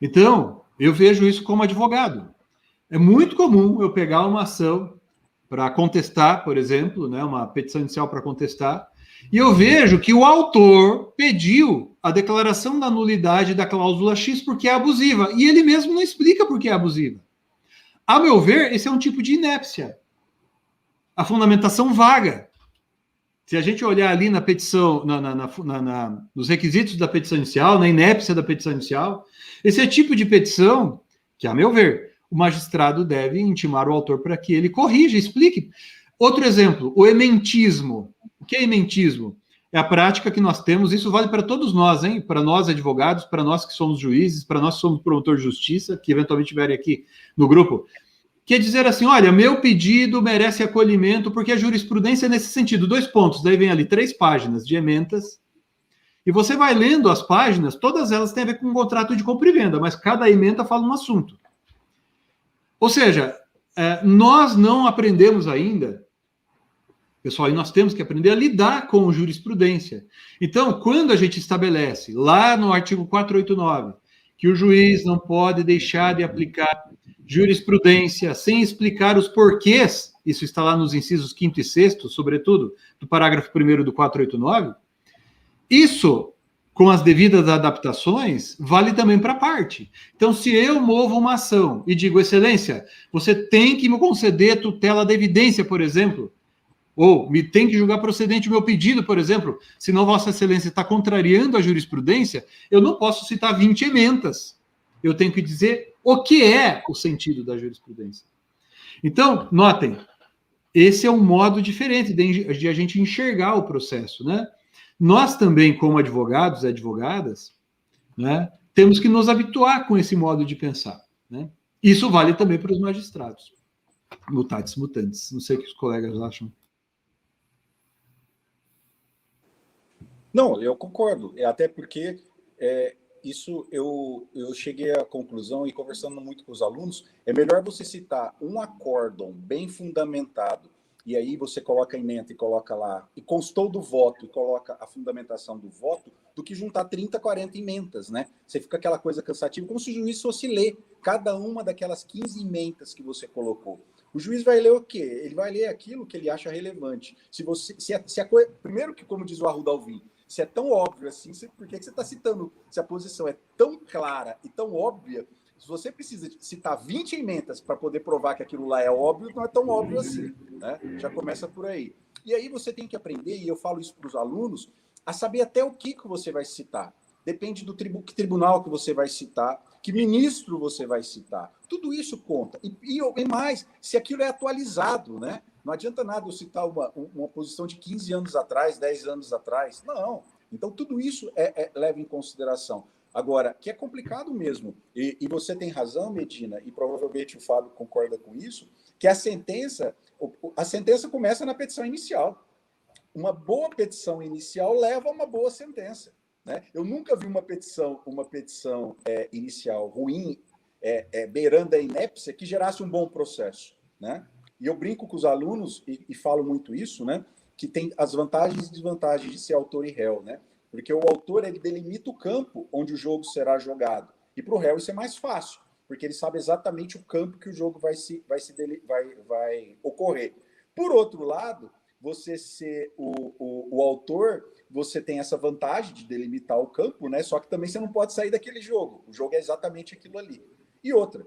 C: Então, eu vejo isso como advogado. É muito comum eu pegar uma ação para contestar, por exemplo, né, uma petição inicial para contestar, e eu vejo que o autor pediu a declaração da nulidade da cláusula X porque é abusiva, e ele mesmo não explica por que é abusiva. A meu ver, esse é um tipo de inépcia. a fundamentação vaga. Se a gente olhar ali na petição, nos requisitos da petição inicial, na inépcia da petição inicial, esse é tipo de petição que, a meu ver, o magistrado deve intimar o autor para que ele corrija, explique. Outro exemplo, o ementismo. O que é ementismo? É a prática que nós temos, isso vale para todos nós, hein? Para nós advogados, para nós que somos juízes, para nós que somos promotor de justiça, que eventualmente estiverem aqui no grupo, que é dizer assim, olha, meu pedido merece acolhimento, porque a jurisprudência é nesse sentido, 2 pontos, daí vem ali 3 páginas de ementas, e você vai lendo as páginas, todas elas têm a ver com um contrato de compra e venda, mas cada ementa fala um assunto. Ou seja, nós não aprendemos ainda, pessoal, e nós temos que aprender a lidar com jurisprudência. Então, quando a gente estabelece, lá no artigo 489, que o juiz não pode deixar de aplicar jurisprudência sem explicar os porquês, isso está lá nos incisos 5º e 6º, sobretudo, do parágrafo 1º do 489, isso, com as devidas adaptações, vale também para a parte. Então, se eu movo uma ação e digo, excelência, você tem que me conceder tutela da evidência, por exemplo, ou me tem que julgar procedente o meu pedido, por exemplo, senão Vossa Excelência está contrariando a jurisprudência, eu não posso citar 20 ementas. Eu tenho que dizer o que é o sentido da jurisprudência. Então, notem, esse é um modo diferente de a gente enxergar o processo, né? Nós também, como advogados e advogadas, né, temos que nos habituar com esse modo de pensar, né? Isso vale também para os magistrados. Mutatis mutandis. Não sei o que os colegas acham.
D: Não, eu concordo. Até porque isso eu cheguei à conclusão, e conversando muito com os alunos, é melhor você citar um acórdão bem fundamentado, e aí você coloca a ementa e coloca lá, e constou do voto, e coloca a fundamentação do voto, do que juntar 30, 40 ementas, né? Você fica aquela coisa cansativa, como se o juiz fosse ler cada uma daquelas 15 ementas que você colocou. O juiz vai ler o quê? Ele vai ler aquilo que ele acha relevante. Primeiro que, como diz o Arruda Alvim, se é tão óbvio assim, por que você está citando? Se a posição é tão clara e tão óbvia, se você precisa citar 20 ementas para poder provar que aquilo lá é óbvio, não é tão óbvio assim, né? Já começa por aí. E aí você tem que aprender, e eu falo isso para os alunos, a saber até o que você vai citar. Depende do que tribunal que você vai citar, que ministro você vai citar. Tudo isso conta. E mais, se aquilo é atualizado, né? Não adianta nada eu citar uma posição de 15 anos atrás, 10 anos atrás. Não. Então, tudo isso leva em consideração. Agora, que é complicado mesmo, e você tem razão, Medina, e provavelmente o Fábio concorda com isso, que a sentença começa na petição inicial. Uma boa petição inicial leva a uma boa sentença, né? Eu nunca vi uma petição inicial ruim, beirando a inépcia, que gerasse um bom processo, né? E eu brinco com os alunos, e falo muito isso, né? Que tem as vantagens e desvantagens de ser autor e réu, né? Porque o autor, ele delimita o campo onde o jogo será jogado. E para o réu isso é mais fácil, porque ele sabe exatamente o campo que o jogo vai ocorrer. Por outro lado, você ser o autor, você tem essa vantagem de delimitar o campo, né? Só que também você não pode sair daquele jogo. O jogo é exatamente aquilo ali. E outra,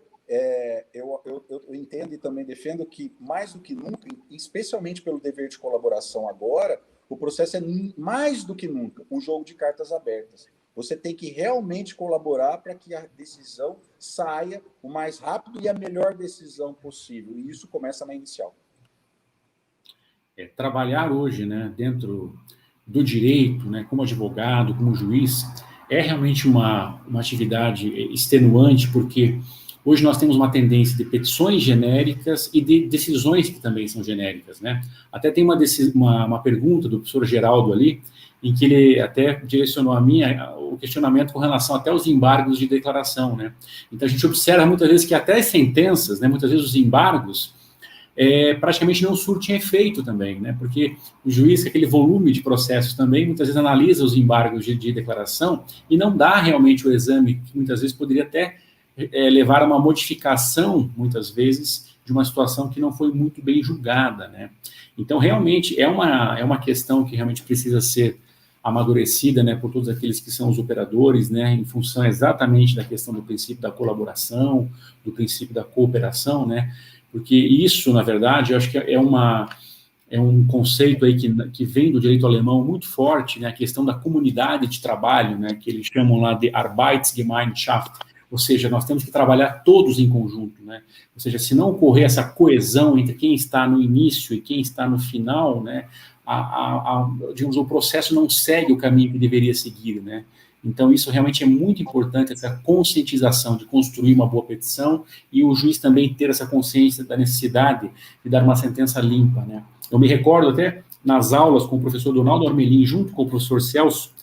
D: eu entendo e também defendo que, mais do que nunca, especialmente pelo dever de colaboração agora, o processo é mais do que nunca um jogo de cartas abertas. Você tem que realmente colaborar para que a decisão saia o mais rápido e a melhor decisão possível. E isso começa na inicial.
E: Trabalhar hoje, né, dentro do direito, né, como advogado, como juiz, é realmente uma atividade extenuante, porque hoje nós temos uma tendência de petições genéricas e de decisões que também são genéricas, né? Até tem uma pergunta do professor Geraldo ali, em que ele até direcionou a mim o questionamento com relação até aos embargos de declaração, né? Então a gente observa muitas vezes que até as sentenças, né, muitas vezes os embargos, praticamente não surtem efeito também, né? Porque o juiz, com aquele volume de processos também, muitas vezes analisa os embargos de declaração e não dá realmente o exame que muitas vezes poderia até levar a uma modificação, muitas vezes, de uma situação que não foi muito bem julgada, né? Então, realmente, é uma questão que realmente precisa ser amadurecida, né, por todos aqueles que são os operadores, né, em função exatamente da questão do princípio da colaboração, do princípio da cooperação, né? Porque isso, na verdade, eu acho que é uma é um conceito aí que vem do direito alemão muito forte, né, a questão da comunidade de trabalho, né, que eles chamam lá de Arbeitsgemeinschaft, ou seja, nós temos que trabalhar todos em conjunto, né, ou seja, se não ocorrer essa coesão entre quem está no início e quem está no final, né, digamos, o processo não segue o caminho que deveria seguir, né. Então, isso realmente é muito importante, essa conscientização de construir uma boa petição e o juiz também ter essa consciência da necessidade de dar uma sentença limpa, né. Eu me recordo até nas aulas com o professor Donaldo Armelin, junto com o professor Celso,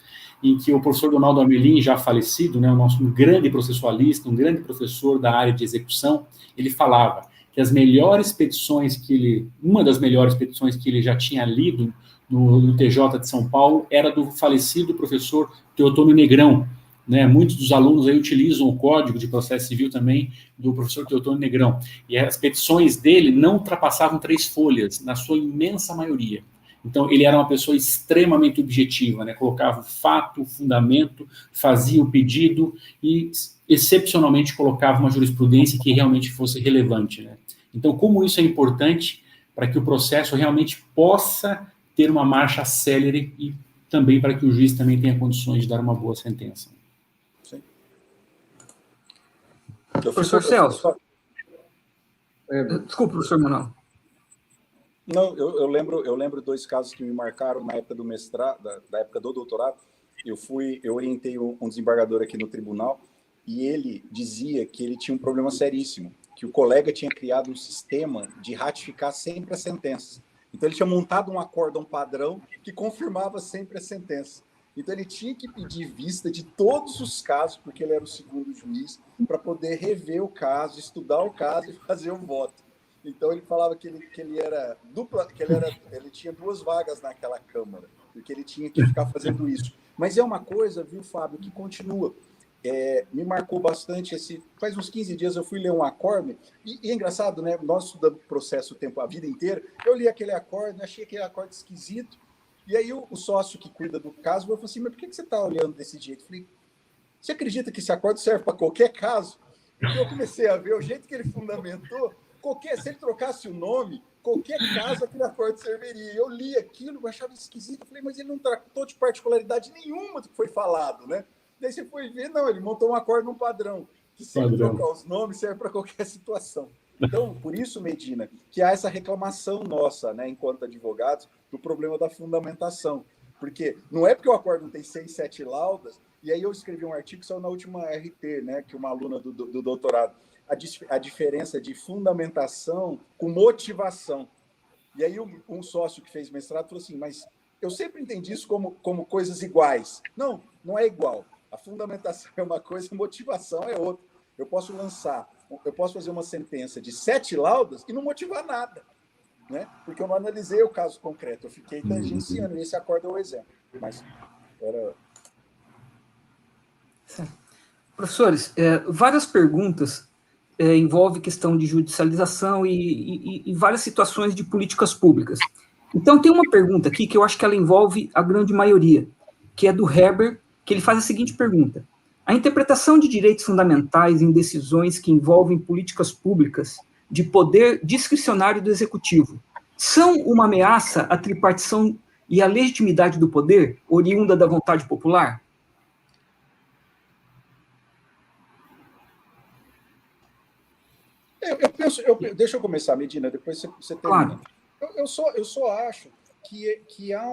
E: em que o professor Donaldo Armelin, já falecido, né, um grande processualista, um grande professor da área de execução, ele falava que as melhores petições uma das melhores petições que ele já tinha lido no TJ de São Paulo era do falecido professor Teotônio Negrão, né? Muitos dos alunos aí utilizam o Código de Processo Civil também do professor Teotônio Negrão, e as petições dele não ultrapassavam 3 folhas, na sua imensa maioria. Então, ele era uma pessoa extremamente objetiva, né? Colocava o fato, o fundamento, fazia o pedido e, excepcionalmente, colocava uma jurisprudência que realmente fosse relevante, né? Então, como isso é importante para que o processo realmente possa ter uma marcha célere e também para que o juiz também tenha condições de dar uma boa sentença.
D: Sim.
F: Professor Celso. Desculpa, professor Manuel.
D: Não, eu lembro 2 casos que me marcaram na época do mestrado, da época do doutorado. Eu orientei um desembargador aqui no tribunal e ele dizia que ele tinha um problema seríssimo, que o colega tinha criado um sistema de ratificar sempre as sentenças. Então, ele tinha montado um acórdão padrão que confirmava sempre a sentença. Então, ele tinha que pedir vista de todos os casos, porque ele era o segundo juiz, para poder rever o caso, estudar o caso e fazer um voto. Então, ele falava que ele era dupla, ele tinha 2 vagas naquela Câmara, porque ele tinha que ficar fazendo isso. Mas é uma coisa, viu, Fábio, que continua. Me marcou bastante faz uns 15 dias eu fui ler um acórdão e é engraçado, né? Nós estudamos processo a vida inteira. Eu li aquele acórdão, achei aquele acórdão esquisito. E aí o sócio que cuida do caso falou assim: mas por que você está olhando desse jeito? Eu falei: você acredita que esse acórdão serve para qualquer caso? Porque eu comecei a ver o jeito que ele fundamentou. Se ele trocasse o nome, qualquer caso aquele acórdão serviria. Eu li aquilo, eu achava esquisito. Eu falei: mas ele não tratou de particularidade nenhuma do que foi falado, né? Daí você foi ver, não, ele montou um acórdão padrão, que se ele trocar os nomes, serve para qualquer situação. Então, por isso, Medina, que há essa reclamação nossa, né, enquanto advogados, do problema da fundamentação. Porque não é porque o acórdão tem 6, 7 laudas, e aí eu escrevi um artigo que saiu na última RT, né, que uma aluna do doutorado, a diferença de fundamentação com motivação. E aí um sócio que fez mestrado falou assim: mas eu sempre entendi isso como coisas iguais. Não, não é igual. A fundamentação é uma coisa, a motivação é outra. Eu posso fazer uma sentença de 7 laudas e não motivar nada, né? Porque eu não analisei o caso concreto, eu fiquei tangenciando, e esse acórdão é o exemplo. Mas
F: Professores, várias perguntas envolvem questão de judicialização e várias situações de políticas públicas. Então, tem uma pergunta aqui que eu acho que ela envolve a grande maioria, que é do Heber, que ele faz a seguinte pergunta: a interpretação de direitos fundamentais em decisões que envolvem políticas públicas de poder discricionário do executivo são uma ameaça à tripartição e à legitimidade do poder, oriunda da vontade popular?
D: Deixa eu começar, Medina, depois você termina. Claro. Eu só acho que há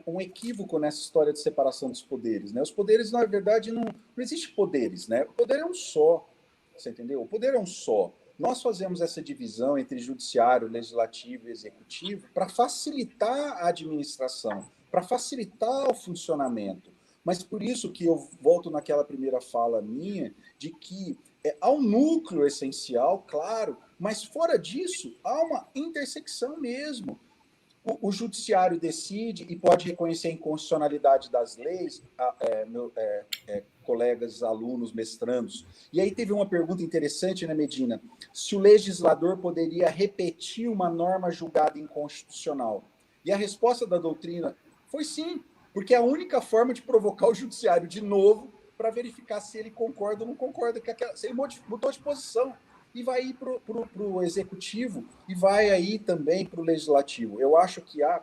D: um equívoco nessa história de separação dos poderes, né? Os poderes, na verdade, não existe poderes, né? O poder é um só, você entendeu? O poder é um só. Nós fazemos essa divisão entre judiciário, legislativo e executivo para facilitar a administração, para facilitar o funcionamento. Mas por isso que eu volto naquela primeira fala minha, de que há um núcleo essencial, claro, mas fora disso, há uma intersecção mesmo. O judiciário decide e pode reconhecer a inconstitucionalidade das leis, colegas, alunos, mestrandos. E aí teve uma pergunta interessante, né, Medina? Se o legislador poderia repetir uma norma julgada inconstitucional. E a resposta da doutrina foi sim, porque é a única forma de provocar o judiciário de novo para verificar se ele concorda ou não concorda, se ele mudou de posição. e vai ir para o executivo e vai aí também para o legislativo. Eu acho que há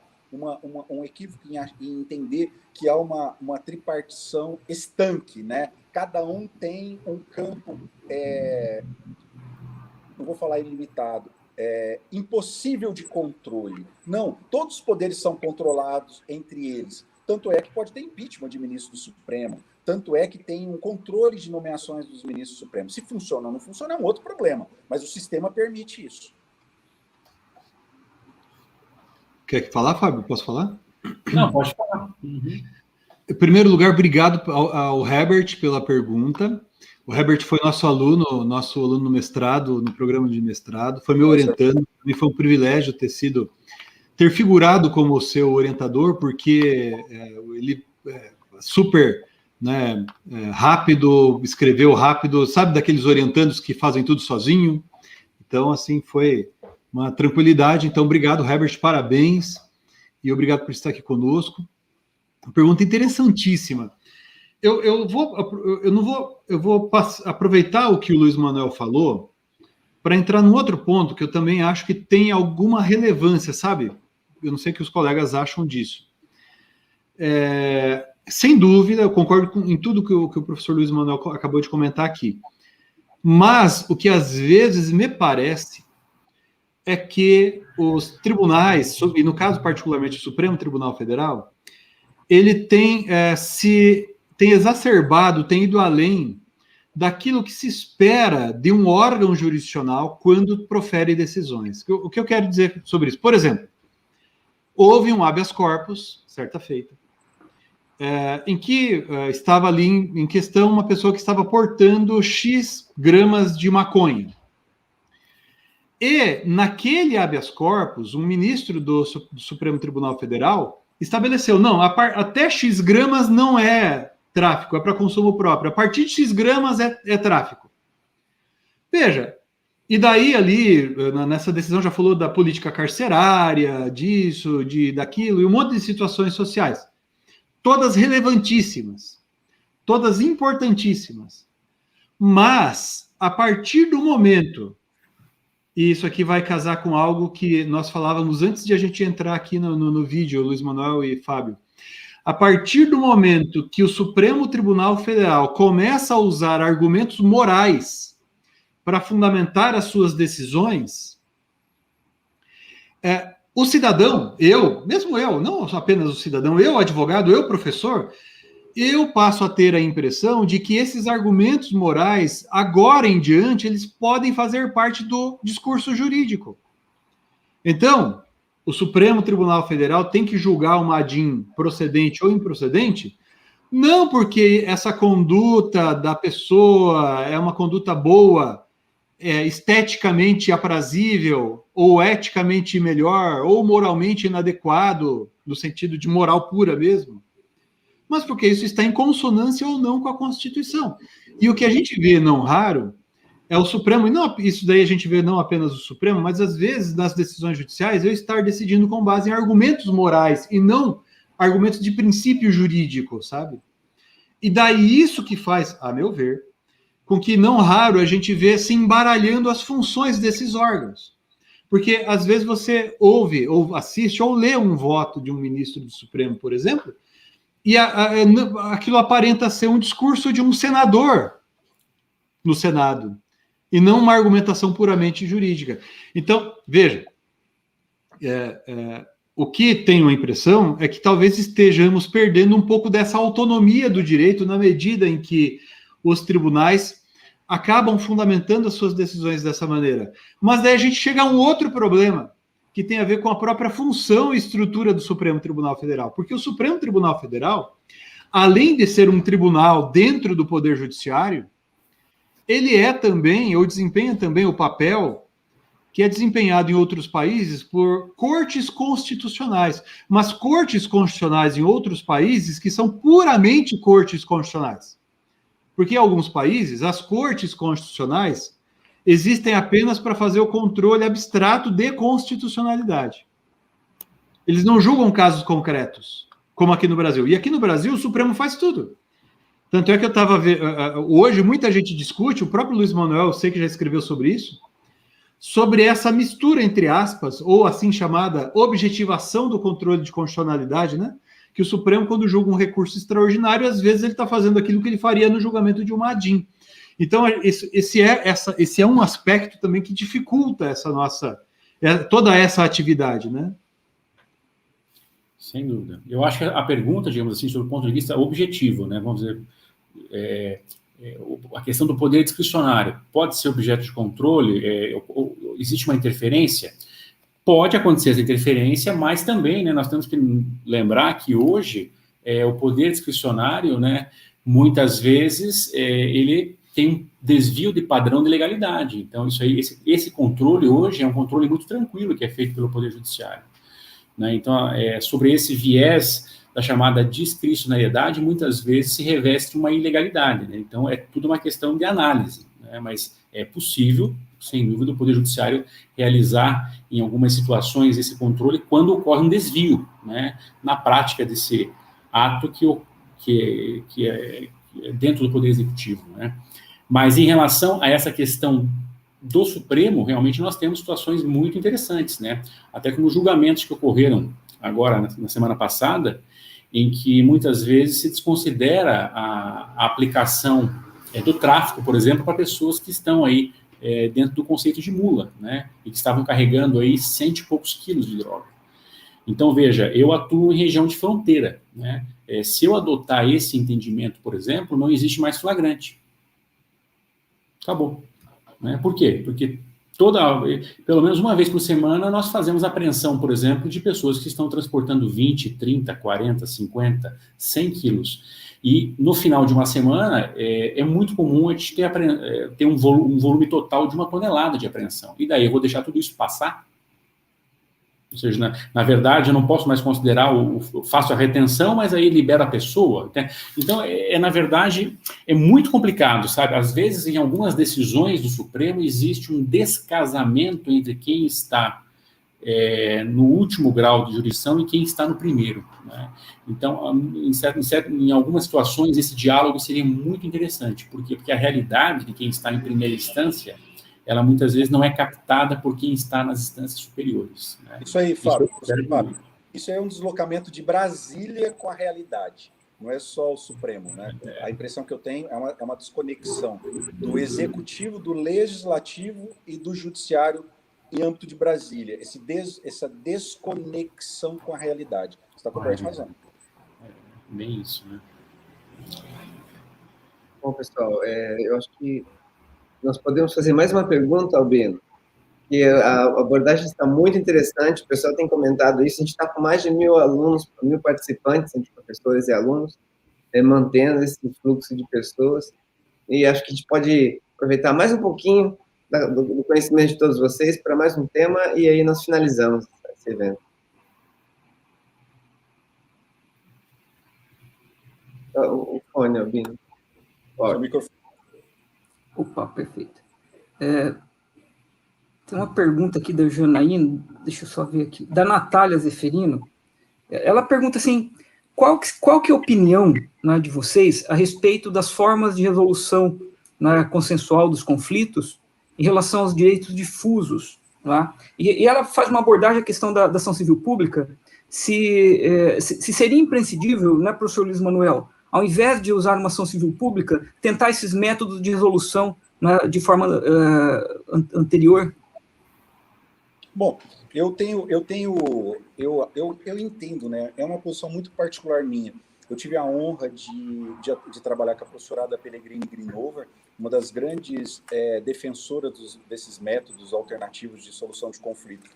D: um equívoco em entender que há uma tripartição estanque, né? Cada um tem um campo, não vou falar ilimitado, impossível de controle. Não, todos os poderes são controlados entre eles. Tanto é que pode ter impeachment de ministro do Supremo, tanto é que tem um controle de nomeações dos ministros do Supremo. Se funciona ou não funciona é um outro problema, mas o sistema permite isso.
C: Quer falar, Fábio? Posso falar?
E: Não, pode falar. Uhum.
C: Em primeiro lugar, obrigado ao Herbert pela pergunta. O Herbert foi nosso aluno no mestrado, no programa de mestrado, foi meu orientando, e foi um privilégio ter figurado como seu orientador, porque ele é super, né, rápido, escreveu rápido, sabe daqueles orientandos que fazem tudo sozinho? Então, assim, foi uma tranquilidade. Então, obrigado, Herbert, parabéns, e obrigado por estar aqui conosco. Uma pergunta interessantíssima. Eu vou aproveitar o que o Luiz Manuel falou para entrar num outro ponto que eu também acho que tem alguma relevância, sabe? Eu não sei o que os colegas acham disso. Sem dúvida, eu concordo em tudo que o professor Luiz Manuel acabou de comentar aqui. Mas o que às vezes me parece é que os tribunais, e no caso particularmente o Supremo Tribunal Federal, ele tem exacerbado, tem ido além daquilo que se espera de um órgão jurisdicional quando profere decisões. O que eu quero dizer sobre isso? Por exemplo, houve um habeas corpus, certa feita, em que estava ali em questão uma pessoa que estava portando X gramas de maconha. E, naquele habeas corpus, um ministro do Supremo Tribunal Federal estabeleceu, não, até X gramas não é tráfico, é para consumo próprio. A partir de X gramas é tráfico. Veja, e daí ali, nessa decisão já falou da política carcerária, disso, daquilo, e um monte de situações sociais. Todas relevantíssimas, todas importantíssimas. Mas, a partir do momento, e isso aqui vai casar com algo que nós falávamos antes de a gente entrar aqui no vídeo, Luiz Manuel e Fábio, a partir do momento que o Supremo Tribunal Federal começa a usar argumentos morais para fundamentar as suas decisões, o cidadão, mesmo eu, não apenas o cidadão, eu, advogado, eu, professor, eu passo a ter a impressão de que esses argumentos morais, agora em diante, eles podem fazer parte do discurso jurídico. Então, o Supremo Tribunal Federal tem que julgar uma ADIM procedente ou improcedente, não porque essa conduta da pessoa é uma conduta boa, esteticamente aprazível, ou eticamente melhor, ou moralmente inadequado, no sentido de moral pura mesmo, mas porque isso está em consonância ou não com a Constituição. E o que a gente vê não raro é o Supremo, e não, isso daí a gente vê não apenas o Supremo, mas às vezes nas decisões judiciais eu estar decidindo com base em argumentos morais e não argumentos de princípio jurídico, sabe? E daí isso que faz, a meu ver, com que não raro a gente vê se embaralhando as funções desses órgãos. Porque às vezes você ouve, ou assiste, ou lê um voto de um ministro do Supremo, por exemplo, e aquilo aparenta ser um discurso de um senador no Senado, e não uma argumentação puramente jurídica. Então, veja, o que tenho a impressão é que talvez estejamos perdendo um pouco dessa autonomia do direito na medida em que os tribunais acabam fundamentando as suas decisões dessa maneira. Mas daí a gente chega a um outro problema, que tem a ver com a própria função e estrutura do Supremo Tribunal Federal. Porque o Supremo Tribunal Federal, além de ser um tribunal dentro do Poder Judiciário, ele é também, ou desempenha também o papel que é desempenhado em outros países por cortes constitucionais. Mas cortes constitucionais em outros países que são puramente cortes constitucionais. Porque em alguns países, as cortes constitucionais existem apenas para fazer o controle abstrato de constitucionalidade. Eles não julgam casos concretos, como aqui no Brasil. E aqui no Brasil, o Supremo faz tudo. Tanto é que eu estava vendo... Hoje, muita gente discute, o próprio Luiz Manuel, eu sei que já escreveu sobre isso, sobre essa mistura, entre aspas, ou assim chamada objetivação do controle de constitucionalidade, né? Que o Supremo, quando julga um recurso extraordinário, às vezes ele está fazendo aquilo que ele faria no julgamento de uma ADIM. Então, esse é um aspecto também que dificulta essa nossa... toda essa atividade, né?
E: Sem dúvida. Eu acho que a pergunta, digamos assim, sobre o ponto de vista objetivo, né? Vamos dizer, a questão do poder discricionário pode ser objeto de controle? Existe uma interferência? Pode acontecer essa interferência, mas também, né, nós temos que lembrar que hoje o poder discricionário, né, muitas vezes ele tem um desvio de padrão de legalidade. Então, isso aí, esse controle hoje é um controle muito tranquilo que é feito pelo Poder Judiciário, né? Então, sobre esse viés da chamada discricionariedade, muitas vezes se reveste uma ilegalidade, né? Então, é tudo uma questão de análise, né? Mas é possível, sem dúvida, o Poder Judiciário realizar, em algumas situações, esse controle quando ocorre um desvio, né, na prática desse ato que é dentro do Poder Executivo, né? Mas, em relação a essa questão do Supremo, realmente nós temos situações muito interessantes, né? Até como julgamentos que ocorreram agora, na semana passada, em que muitas vezes se desconsidera a aplicação do tráfico, por exemplo, para pessoas que estão aí dentro do conceito de mula, né? E que estavam carregando aí 100 e poucos quilos de droga. Então, veja, eu atuo em região de fronteira, né? Se eu adotar esse entendimento, por exemplo, não existe mais flagrante. Acabou. Né? Por quê? Porque pelo menos uma vez por semana, nós fazemos apreensão, por exemplo, de pessoas que estão transportando 20, 30, 40, 50, 100 quilos. E no final de uma semana, é muito comum a gente ter um volume total de 1 tonelada de apreensão. E daí eu vou deixar tudo isso passar? Ou seja, na verdade, eu não posso mais considerar faço a retenção, mas aí libera a pessoa. Então, na verdade, é muito complicado, sabe? Às vezes, em algumas decisões do Supremo, existe um descasamento entre quem está no último grau de jurisdição e quem está no primeiro, né? Então, em algumas situações, esse diálogo seria muito interessante. Por quê? Porque a realidade de quem está em primeira instância, ela muitas vezes não é captada por quem está nas instâncias superiores, né?
D: Isso aí, Fábio. Isso é um deslocamento de Brasília com a realidade. Não é só o Supremo, né? A impressão que eu tenho é uma desconexão do executivo, do legislativo e do judiciário em âmbito de Brasília. Essa desconexão com a realidade. Você está com razão.
E: Bem isso, né?
B: Bom, pessoal, eu acho que nós podemos fazer mais uma pergunta, Albino, que a abordagem está muito interessante, o pessoal tem comentado isso, a gente está com mais de 1.000 alunos, 1.000 participantes, entre professores e alunos, mantendo esse fluxo de pessoas, e acho que a gente pode aproveitar mais um pouquinho do conhecimento de todos vocês para mais um tema, e aí nós finalizamos esse evento. O fone, Albino.
D: O microfone.
F: Opa, perfeito. Tem uma pergunta aqui da Janaína, deixa eu só ver aqui, da Natália Zeferino. Ela pergunta assim, qual que é a opinião, né, de vocês a respeito das formas de resolução, né, consensual dos conflitos em relação aos direitos difusos, né? E ela faz uma abordagem à questão da ação civil pública, se seria imprescindível, né, professor Luiz Manuel, ao invés de usar uma ação civil pública, tentar esses métodos de resolução, né, de forma anterior? Bom,
D: eu entendo, né? É uma posição muito particular minha. Eu tive a honra de trabalhar com a professorada Pellegrini Grinover, uma das grandes defensoras desses métodos alternativos de solução de conflito.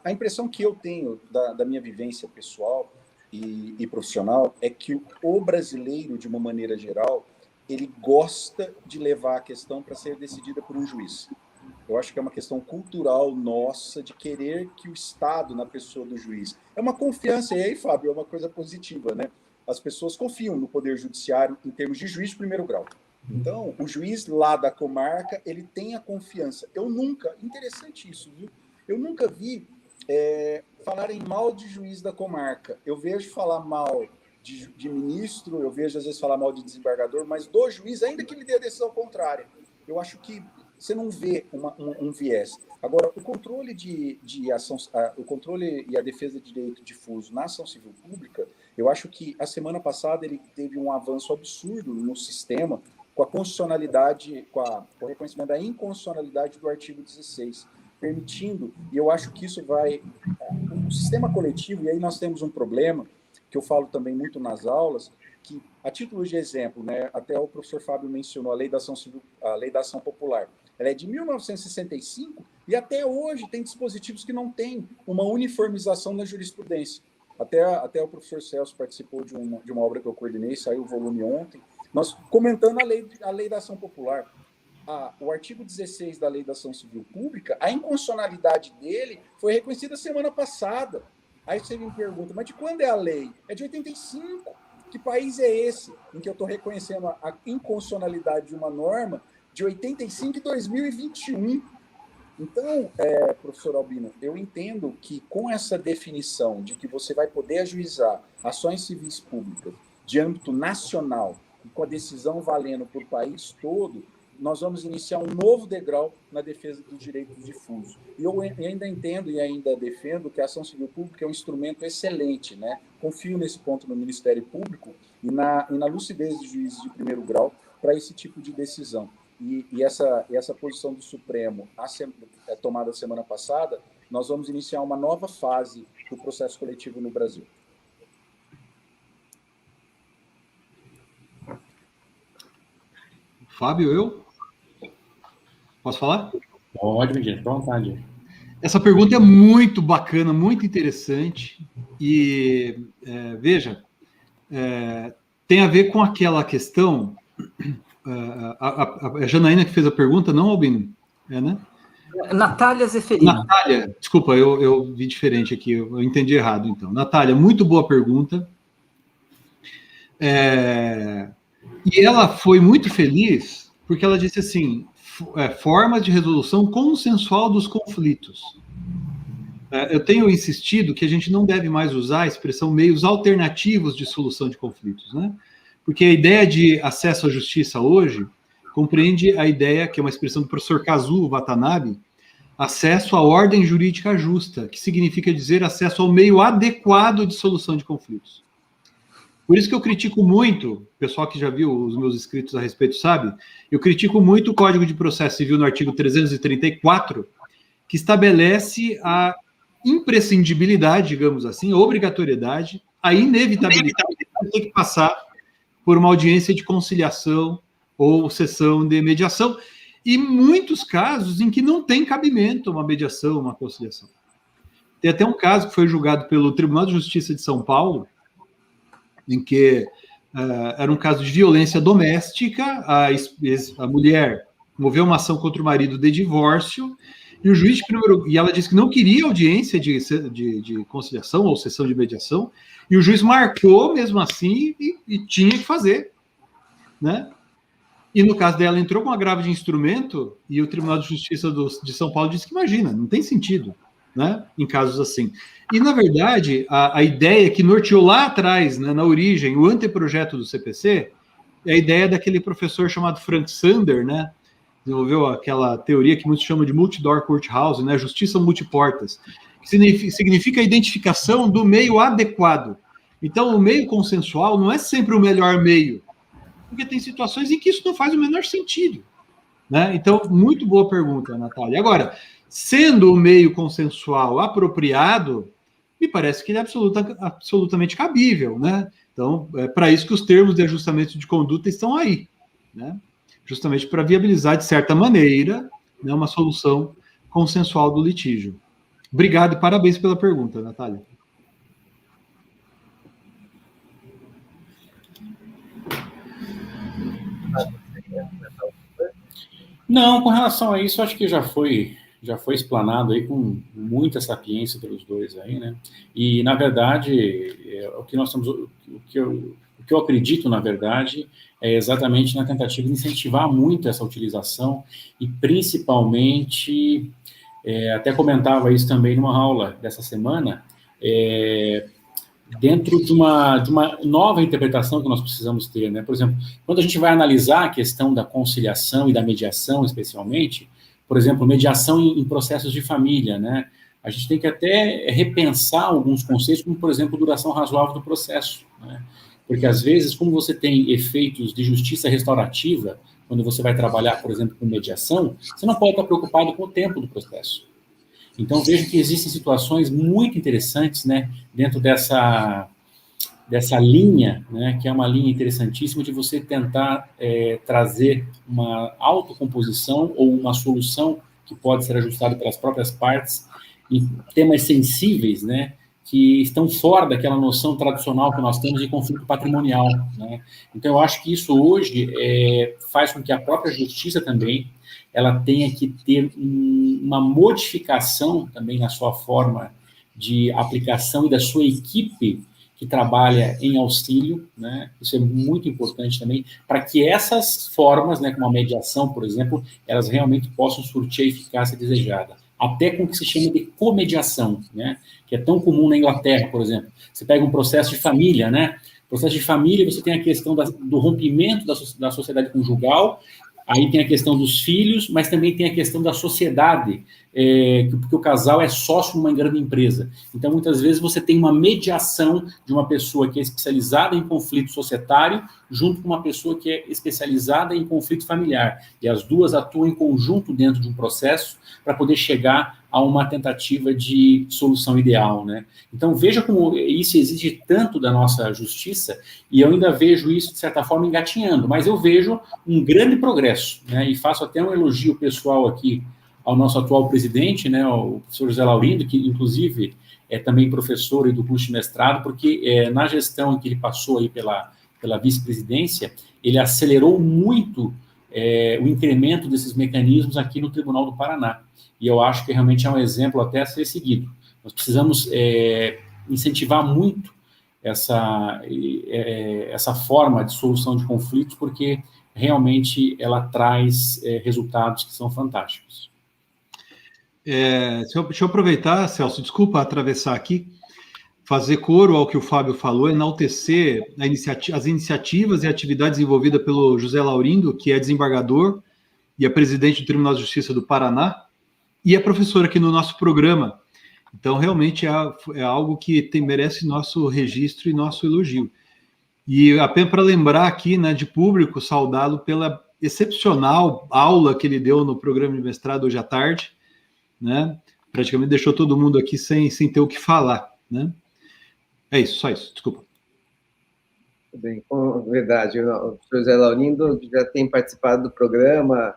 D: A impressão que eu tenho da minha vivência pessoal e profissional é que o brasileiro, de uma maneira geral, ele gosta de levar a questão para ser decidida por um juiz. Eu acho que é uma questão cultural nossa de querer que o Estado, na pessoa do juiz, é uma confiança, e aí, Fábio, é uma coisa positiva, né? As pessoas confiam no Poder Judiciário em termos de juiz de primeiro grau. Então, o juiz lá da comarca, ele tem a confiança. Interessante isso, viu? Eu nunca vi falarem mal de juiz da comarca. Eu vejo falar mal de ministro, eu vejo às vezes falar mal de desembargador, mas do juiz, ainda que ele dê a decisão contrária. Eu acho que você não vê um viés. Agora, o controle de ação, o controle e a defesa de direito difuso na ação civil pública, eu acho que a semana passada ele teve um avanço absurdo no sistema com a constitucionalidade, com o reconhecimento da inconstitucionalidade do artigo 16, permitindo, e eu acho que isso vai... O sistema coletivo, e aí nós temos um problema, que eu falo também muito nas aulas, que, a título de exemplo, né, até o professor Fábio mencionou a Lei da Ação Civil, a Lei da Ação Popular, ela é de 1965 e até hoje tem dispositivos que não têm uma uniformização na jurisprudência. Até o professor Celso participou de uma obra que eu coordenei, saiu o volume ontem, nós comentando a lei da Ação Popular. O artigo 16 da Lei da Ação Civil Pública, a inconstitucionalidade dele foi reconhecida semana passada. Aí você me pergunta, mas de quando é a lei? É de 85. Que país é esse em que eu estou reconhecendo a inconstitucionalidade de uma norma de 85 e 2021? Então, professor Albino, eu entendo que com essa definição de que você vai poder ajuizar ações civis públicas de âmbito nacional e com a decisão valendo por país todo, nós vamos iniciar um novo degrau na defesa dos direitos difusos. E eu ainda entendo e ainda defendo que a ação civil pública é um instrumento excelente, né? Confio nesse ponto no Ministério Público e na lucidez de juízes de primeiro grau para esse tipo de decisão. E essa posição do Supremo, tomada semana passada, nós vamos iniciar uma nova fase do processo coletivo no Brasil.
C: Fábio, eu? Posso falar?
E: Pode, Medina, fica à vontade.
C: Essa pergunta é muito bacana, muito interessante. E, veja, tem a ver com aquela questão... a Janaína que fez a pergunta, não, Albino? Né?
F: Natália Zeferino.
C: Natália, desculpa, eu vi diferente aqui, eu entendi errado, então. Natália, muito boa pergunta. E ela foi muito feliz, porque ela disse assim, formas de resolução consensual dos conflitos. Eu tenho insistido que a gente não deve mais usar a expressão meios alternativos de solução de conflitos, né? Porque a ideia de acesso à justiça hoje compreende a ideia, que é uma expressão do professor Kazuo Watanabe, acesso à ordem jurídica justa, que significa dizer acesso ao meio adequado de solução de conflitos. Por isso que eu critico muito, o pessoal que já viu os meus escritos a respeito sabe, eu critico muito o Código de Processo Civil no artigo 334, que estabelece a imprescindibilidade, digamos assim, a obrigatoriedade, a inevitabilidade de ter que passar por uma audiência de conciliação ou sessão de mediação, e muitos casos em que não tem cabimento uma mediação, uma conciliação. Tem até um caso que foi julgado pelo Tribunal de Justiça de São Paulo, em que era um caso de violência doméstica, a mulher moveu uma ação contra o marido de divórcio, e o juiz de primeiro... E ela disse que não queria audiência de conciliação ou sessão de mediação, e o juiz marcou mesmo assim e tinha que fazer, né? E no caso dela entrou com agravo de instrumento e o Tribunal de Justiça de São Paulo disse que imagina, não tem sentido, né? Em casos assim. E na verdade a ideia que norteou lá atrás, né, na origem, o anteprojeto do CPC é a ideia daquele professor chamado Frank Sander, né? Desenvolveu aquela teoria que muitos chamam de multi-door courthouse, né? Justiça multiportas, que significa a identificação do meio adequado. Então, o meio consensual não é sempre o melhor meio, porque tem situações em que isso não faz o menor sentido, né? Então, muito boa pergunta, Natália. Agora, sendo o meio consensual apropriado, me parece que ele é absolutamente cabível, né? Então, é para isso que os termos de ajustamento de conduta estão aí, né? Justamente para viabilizar, de certa maneira, né, uma solução consensual do litígio. Obrigado e parabéns pela pergunta, Natália.
E: Não, com relação a isso, acho que já foi explanado aí com muita sapiência pelos dois aí, né? E, na verdade, o que eu acredito, na verdade, é exatamente na tentativa de incentivar muito essa utilização e, principalmente, até comentava isso também numa aula dessa semana, dentro de uma nova interpretação que nós precisamos ter, né? Por exemplo, quando a gente vai analisar a questão da conciliação e da mediação, especialmente, por exemplo, mediação em processos de família, né? A gente tem que até repensar alguns conceitos, como, por exemplo, duração razoável do processo, né? Porque, às vezes, como você tem efeitos de justiça restaurativa, quando você vai trabalhar, por exemplo, com mediação, você não pode estar preocupado com o tempo do processo. Então, vejo que existem situações muito interessantes, né, dentro dessa linha, né, que é uma linha interessantíssima de você tentar trazer uma autocomposição ou uma solução que pode ser ajustada pelas próprias partes em temas sensíveis, né, que estão fora daquela noção tradicional que nós temos de conflito patrimonial, né? Então, eu acho que isso hoje faz com que a própria justiça também ela tenha que ter uma modificação também na sua forma de aplicação e da sua equipe que trabalha em auxílio, né? Isso é muito importante também, para que essas formas, né, como a mediação, por exemplo, elas realmente possam surtir a eficácia desejada. Até com o que se chama de comediação, né? Que é tão comum na Inglaterra, por exemplo. Você pega um processo de família, né? Processo de família, você tem a questão do rompimento da sociedade conjugal, aí tem a questão dos filhos, mas também tem a questão da sociedade, porque o casal é sócio numa grande empresa. Então, muitas vezes, você tem uma mediação de uma pessoa que é especializada em conflito societário, junto com uma pessoa que é especializada em conflito familiar. E as duas atuam em conjunto dentro de um processo para poder chegar a uma tentativa de solução ideal, né? Então, veja como isso exige tanto da nossa justiça, e eu ainda vejo isso, de certa forma, engatinhando, mas eu vejo um grande progresso, né? E faço até um elogio pessoal aqui ao nosso atual presidente, né, o professor José Laurindo, que, inclusive, é também professor do curso de mestrado, porque na gestão em que ele passou aí pela vice-presidência, ele acelerou muito o incremento desses mecanismos aqui no Tribunal do Paraná. E eu acho que realmente é um exemplo até a ser seguido. Nós precisamos incentivar muito essa forma de solução de conflitos, porque realmente ela traz resultados que são fantásticos.
C: Deixa eu aproveitar, Celso, desculpa atravessar aqui, fazer coro ao que o Fábio falou, enaltecer as iniciativas e atividades envolvidas pelo José Laurindo, que é desembargador e é presidente do Tribunal de Justiça do Paraná, e é professor aqui no nosso programa. Então, realmente é algo que merece nosso registro e nosso elogio. E apenas para lembrar aqui, né, de público, saudá-lo pela excepcional aula que ele deu no programa de mestrado hoje à tarde, né? Praticamente deixou todo mundo aqui sem ter o que falar, né? É isso, só isso, desculpa.
B: Bem, verdade, o professor José Laurindo já tem participado do programa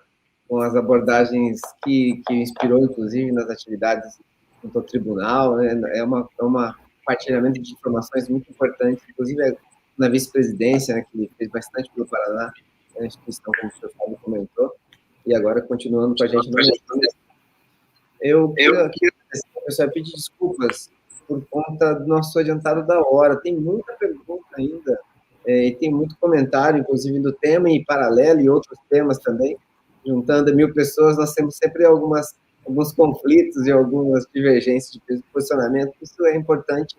B: com as abordagens que inspirou, inclusive, nas atividades junto ao tribunal, né? É um compartilhamento de informações muito importante, inclusive na vice-presidência, né, que ele fez bastante pelo Paraná, a instituição, como o senhor Fábio comentou, e agora continuando com a gente. Eu queria, professor, pedir desculpas por conta do nosso adiantado da hora. Tem muita pergunta ainda, e tem muito comentário, inclusive, do tema em paralelo e outros temas também. Juntando 1.000 pessoas, nós temos sempre alguns conflitos e algumas divergências de posicionamento. Isso é importante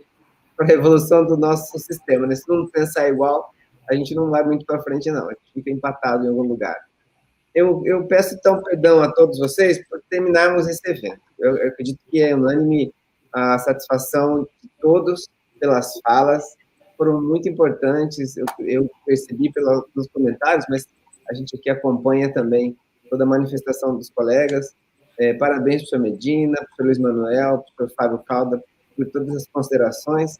B: para a evolução do nosso sistema, né? Se não pensar igual, a gente não vai muito para frente, não. A gente fica empatado em algum lugar. Eu peço, então, perdão a todos vocês por terminarmos esse evento. Eu acredito que é unânime a satisfação de todos pelas falas, foram muito importantes, eu percebi pelos comentários, mas a gente aqui acompanha também toda a manifestação dos colegas. Parabéns, professor Medina, professor Luiz Manuel, professor Fábio Calda, por todas as considerações,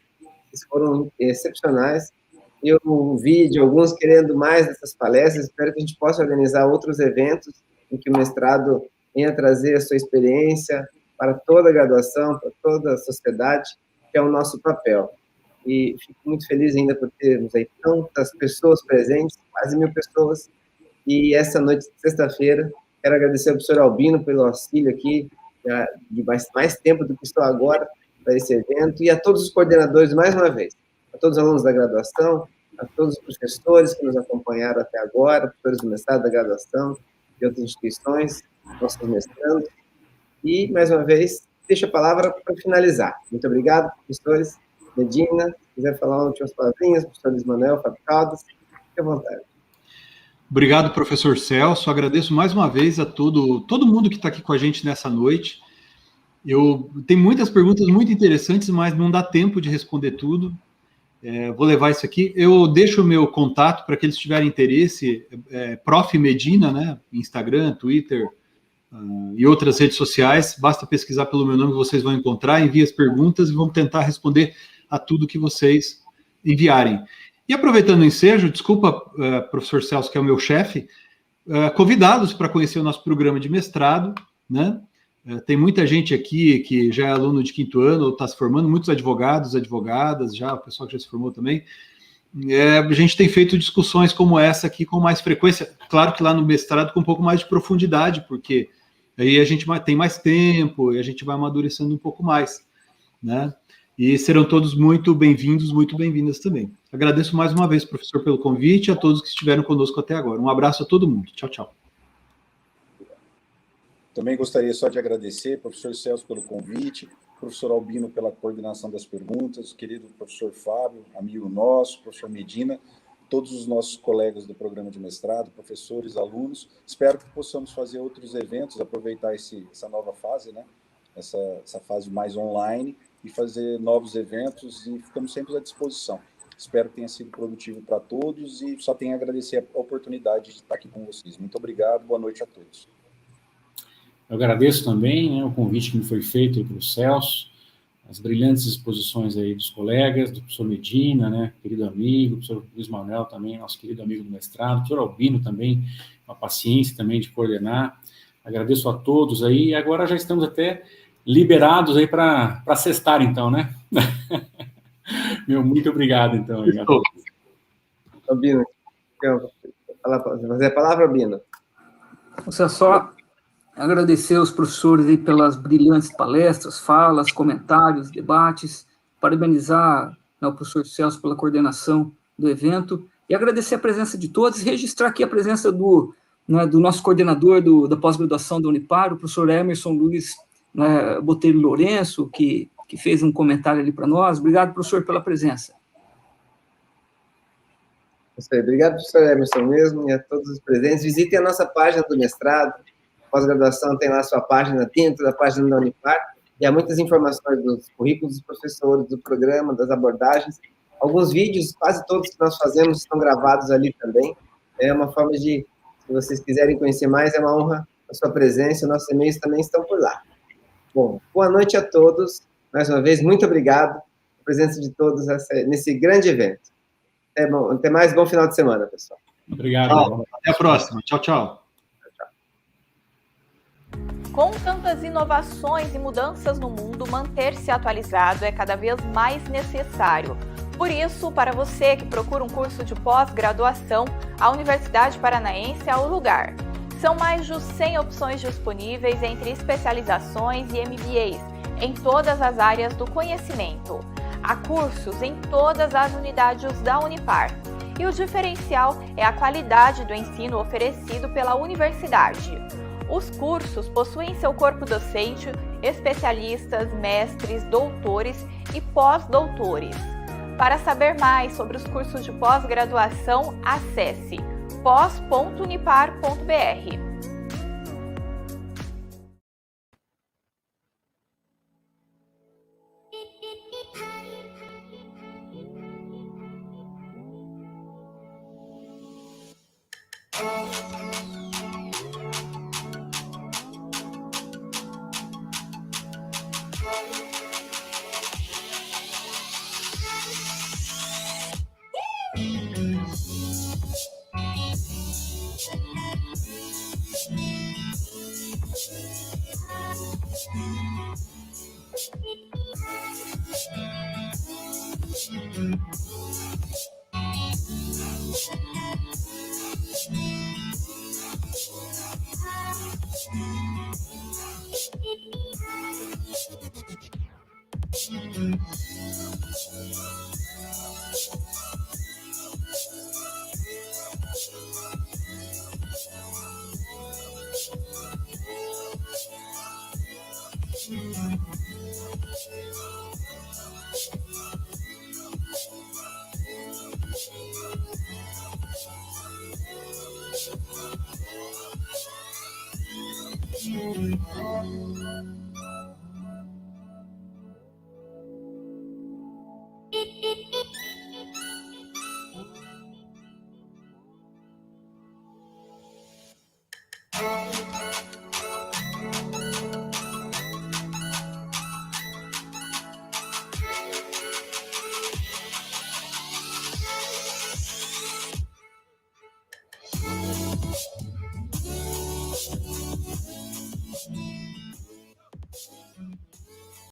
B: que foram excepcionais. Eu vi de alguns querendo mais dessas palestras, espero que a gente possa organizar outros eventos em que o mestrado venha trazer a sua experiência para toda a graduação, para toda a sociedade, que é o nosso papel. E fico muito feliz ainda por termos aí tantas pessoas presentes, quase 1.000 pessoas, e essa noite de sexta-feira, quero agradecer ao professor Albino pelo auxílio aqui, de mais tempo do que estou agora, para esse evento, e a todos os coordenadores, mais uma vez, a todos os alunos da graduação, a todos os professores que nos acompanharam até agora, professores do mestrado, da graduação, de outras instituições, nossos mestrandos, e, mais uma vez, deixo a palavra para finalizar. Muito obrigado, professores, Medina, se quiser falar últimas palavrinhas, professor Luiz Manuel, Fábio Caldas, fique à vontade.
C: Obrigado, professor Celso. Agradeço mais uma vez a todo mundo que está aqui com a gente nessa noite. Tem muitas perguntas muito interessantes, mas não dá tempo de responder tudo. Vou levar isso aqui. Eu deixo o meu contato para aqueles que tiverem interesse, Prof. Medina, né? Instagram, Twitter e outras redes sociais. Basta pesquisar pelo meu nome, vocês vão encontrar. Envie as perguntas e vamos tentar responder a tudo que vocês enviarem. E aproveitando o ensejo, desculpa, professor Celso, que é o meu chefe, convidados para conhecer o nosso programa de mestrado, né? Tem muita gente aqui que já é aluno de 5º ano ou está se formando, muitos advogados, advogadas, já, o pessoal que já se formou também. A gente tem feito discussões como essa aqui com mais frequência. Claro que lá no mestrado com um pouco mais de profundidade, porque aí a gente tem mais tempo e a gente vai amadurecendo um pouco mais, né? E serão todos muito bem-vindos, muito bem-vindas também. Agradeço mais uma vez, professor, pelo convite e a todos que estiveram conosco até agora. Um abraço a todo mundo. Tchau, tchau.
D: Também gostaria só de agradecer, professor Celso, pelo convite, professor Albino pela coordenação das perguntas, querido professor Fábio, amigo nosso, professor Medina, todos os nossos colegas do programa de mestrado, professores, alunos. Espero que possamos fazer outros eventos, aproveitar essa nova fase, né? Essa fase mais online, e fazer novos eventos, e ficamos sempre à disposição. Espero que tenha sido produtivo para todos e só tenho a agradecer a oportunidade de estar aqui com vocês. Muito obrigado, boa noite a todos.
E: Eu agradeço também, né, o convite que me foi feito pelo Celso, as brilhantes exposições aí dos colegas, do professor Medina, né, querido amigo, o professor Luiz Manuel também, nosso querido amigo do mestrado, o professor Albino também, uma paciência também de coordenar. Agradeço a todos aí, e agora já estamos até liberados aí para sextar, então, né? Meu, muito obrigado, então.
B: Albino, fazer a palavra, Albino?
F: Você só agradecer aos professores aí pelas brilhantes palestras, falas, comentários, debates, parabenizar, né, o professor Celso pela coordenação do evento, e agradecer a presença de todos, e registrar aqui a presença do nosso coordenador da pós-graduação da Unipar, o professor Emerson Luiz, né, Botelho Lourenço, que fez um comentário ali para nós. Obrigado, professor, pela presença.
B: Isso aí. Obrigado, professor Emerson mesmo, e a todos os presentes. Visitem a nossa página do mestrado. Pós-graduação tem lá a sua página, dentro da página da Unipar, e há muitas informações dos currículos dos professores, do programa, das abordagens. Alguns vídeos, quase todos que nós fazemos, estão gravados ali também. É uma forma de, se vocês quiserem conhecer mais, é uma honra a sua presença, nossos e-mails também estão por lá. Bom, boa noite a todos. Mais uma vez, muito obrigado pela presença de todos nesse grande evento. Até mais, bom final de semana, pessoal.
E: Obrigado.
C: Tchau. Até a próxima. Tchau, tchau.
A: Com tantas inovações e mudanças no mundo, manter-se atualizado é cada vez mais necessário. Por isso, para você que procura um curso de pós-graduação, a Universidade Paranaense é o lugar. São mais de 100 opções disponíveis entre especializações e MBAs, em todas as áreas do conhecimento. Há cursos em todas as unidades da Unipar. E o diferencial é a qualidade do ensino oferecido pela universidade. Os cursos possuem seu corpo docente, especialistas, mestres, doutores e pós-doutores. Para saber mais sobre os cursos de pós-graduação, acesse pos.unipar.br.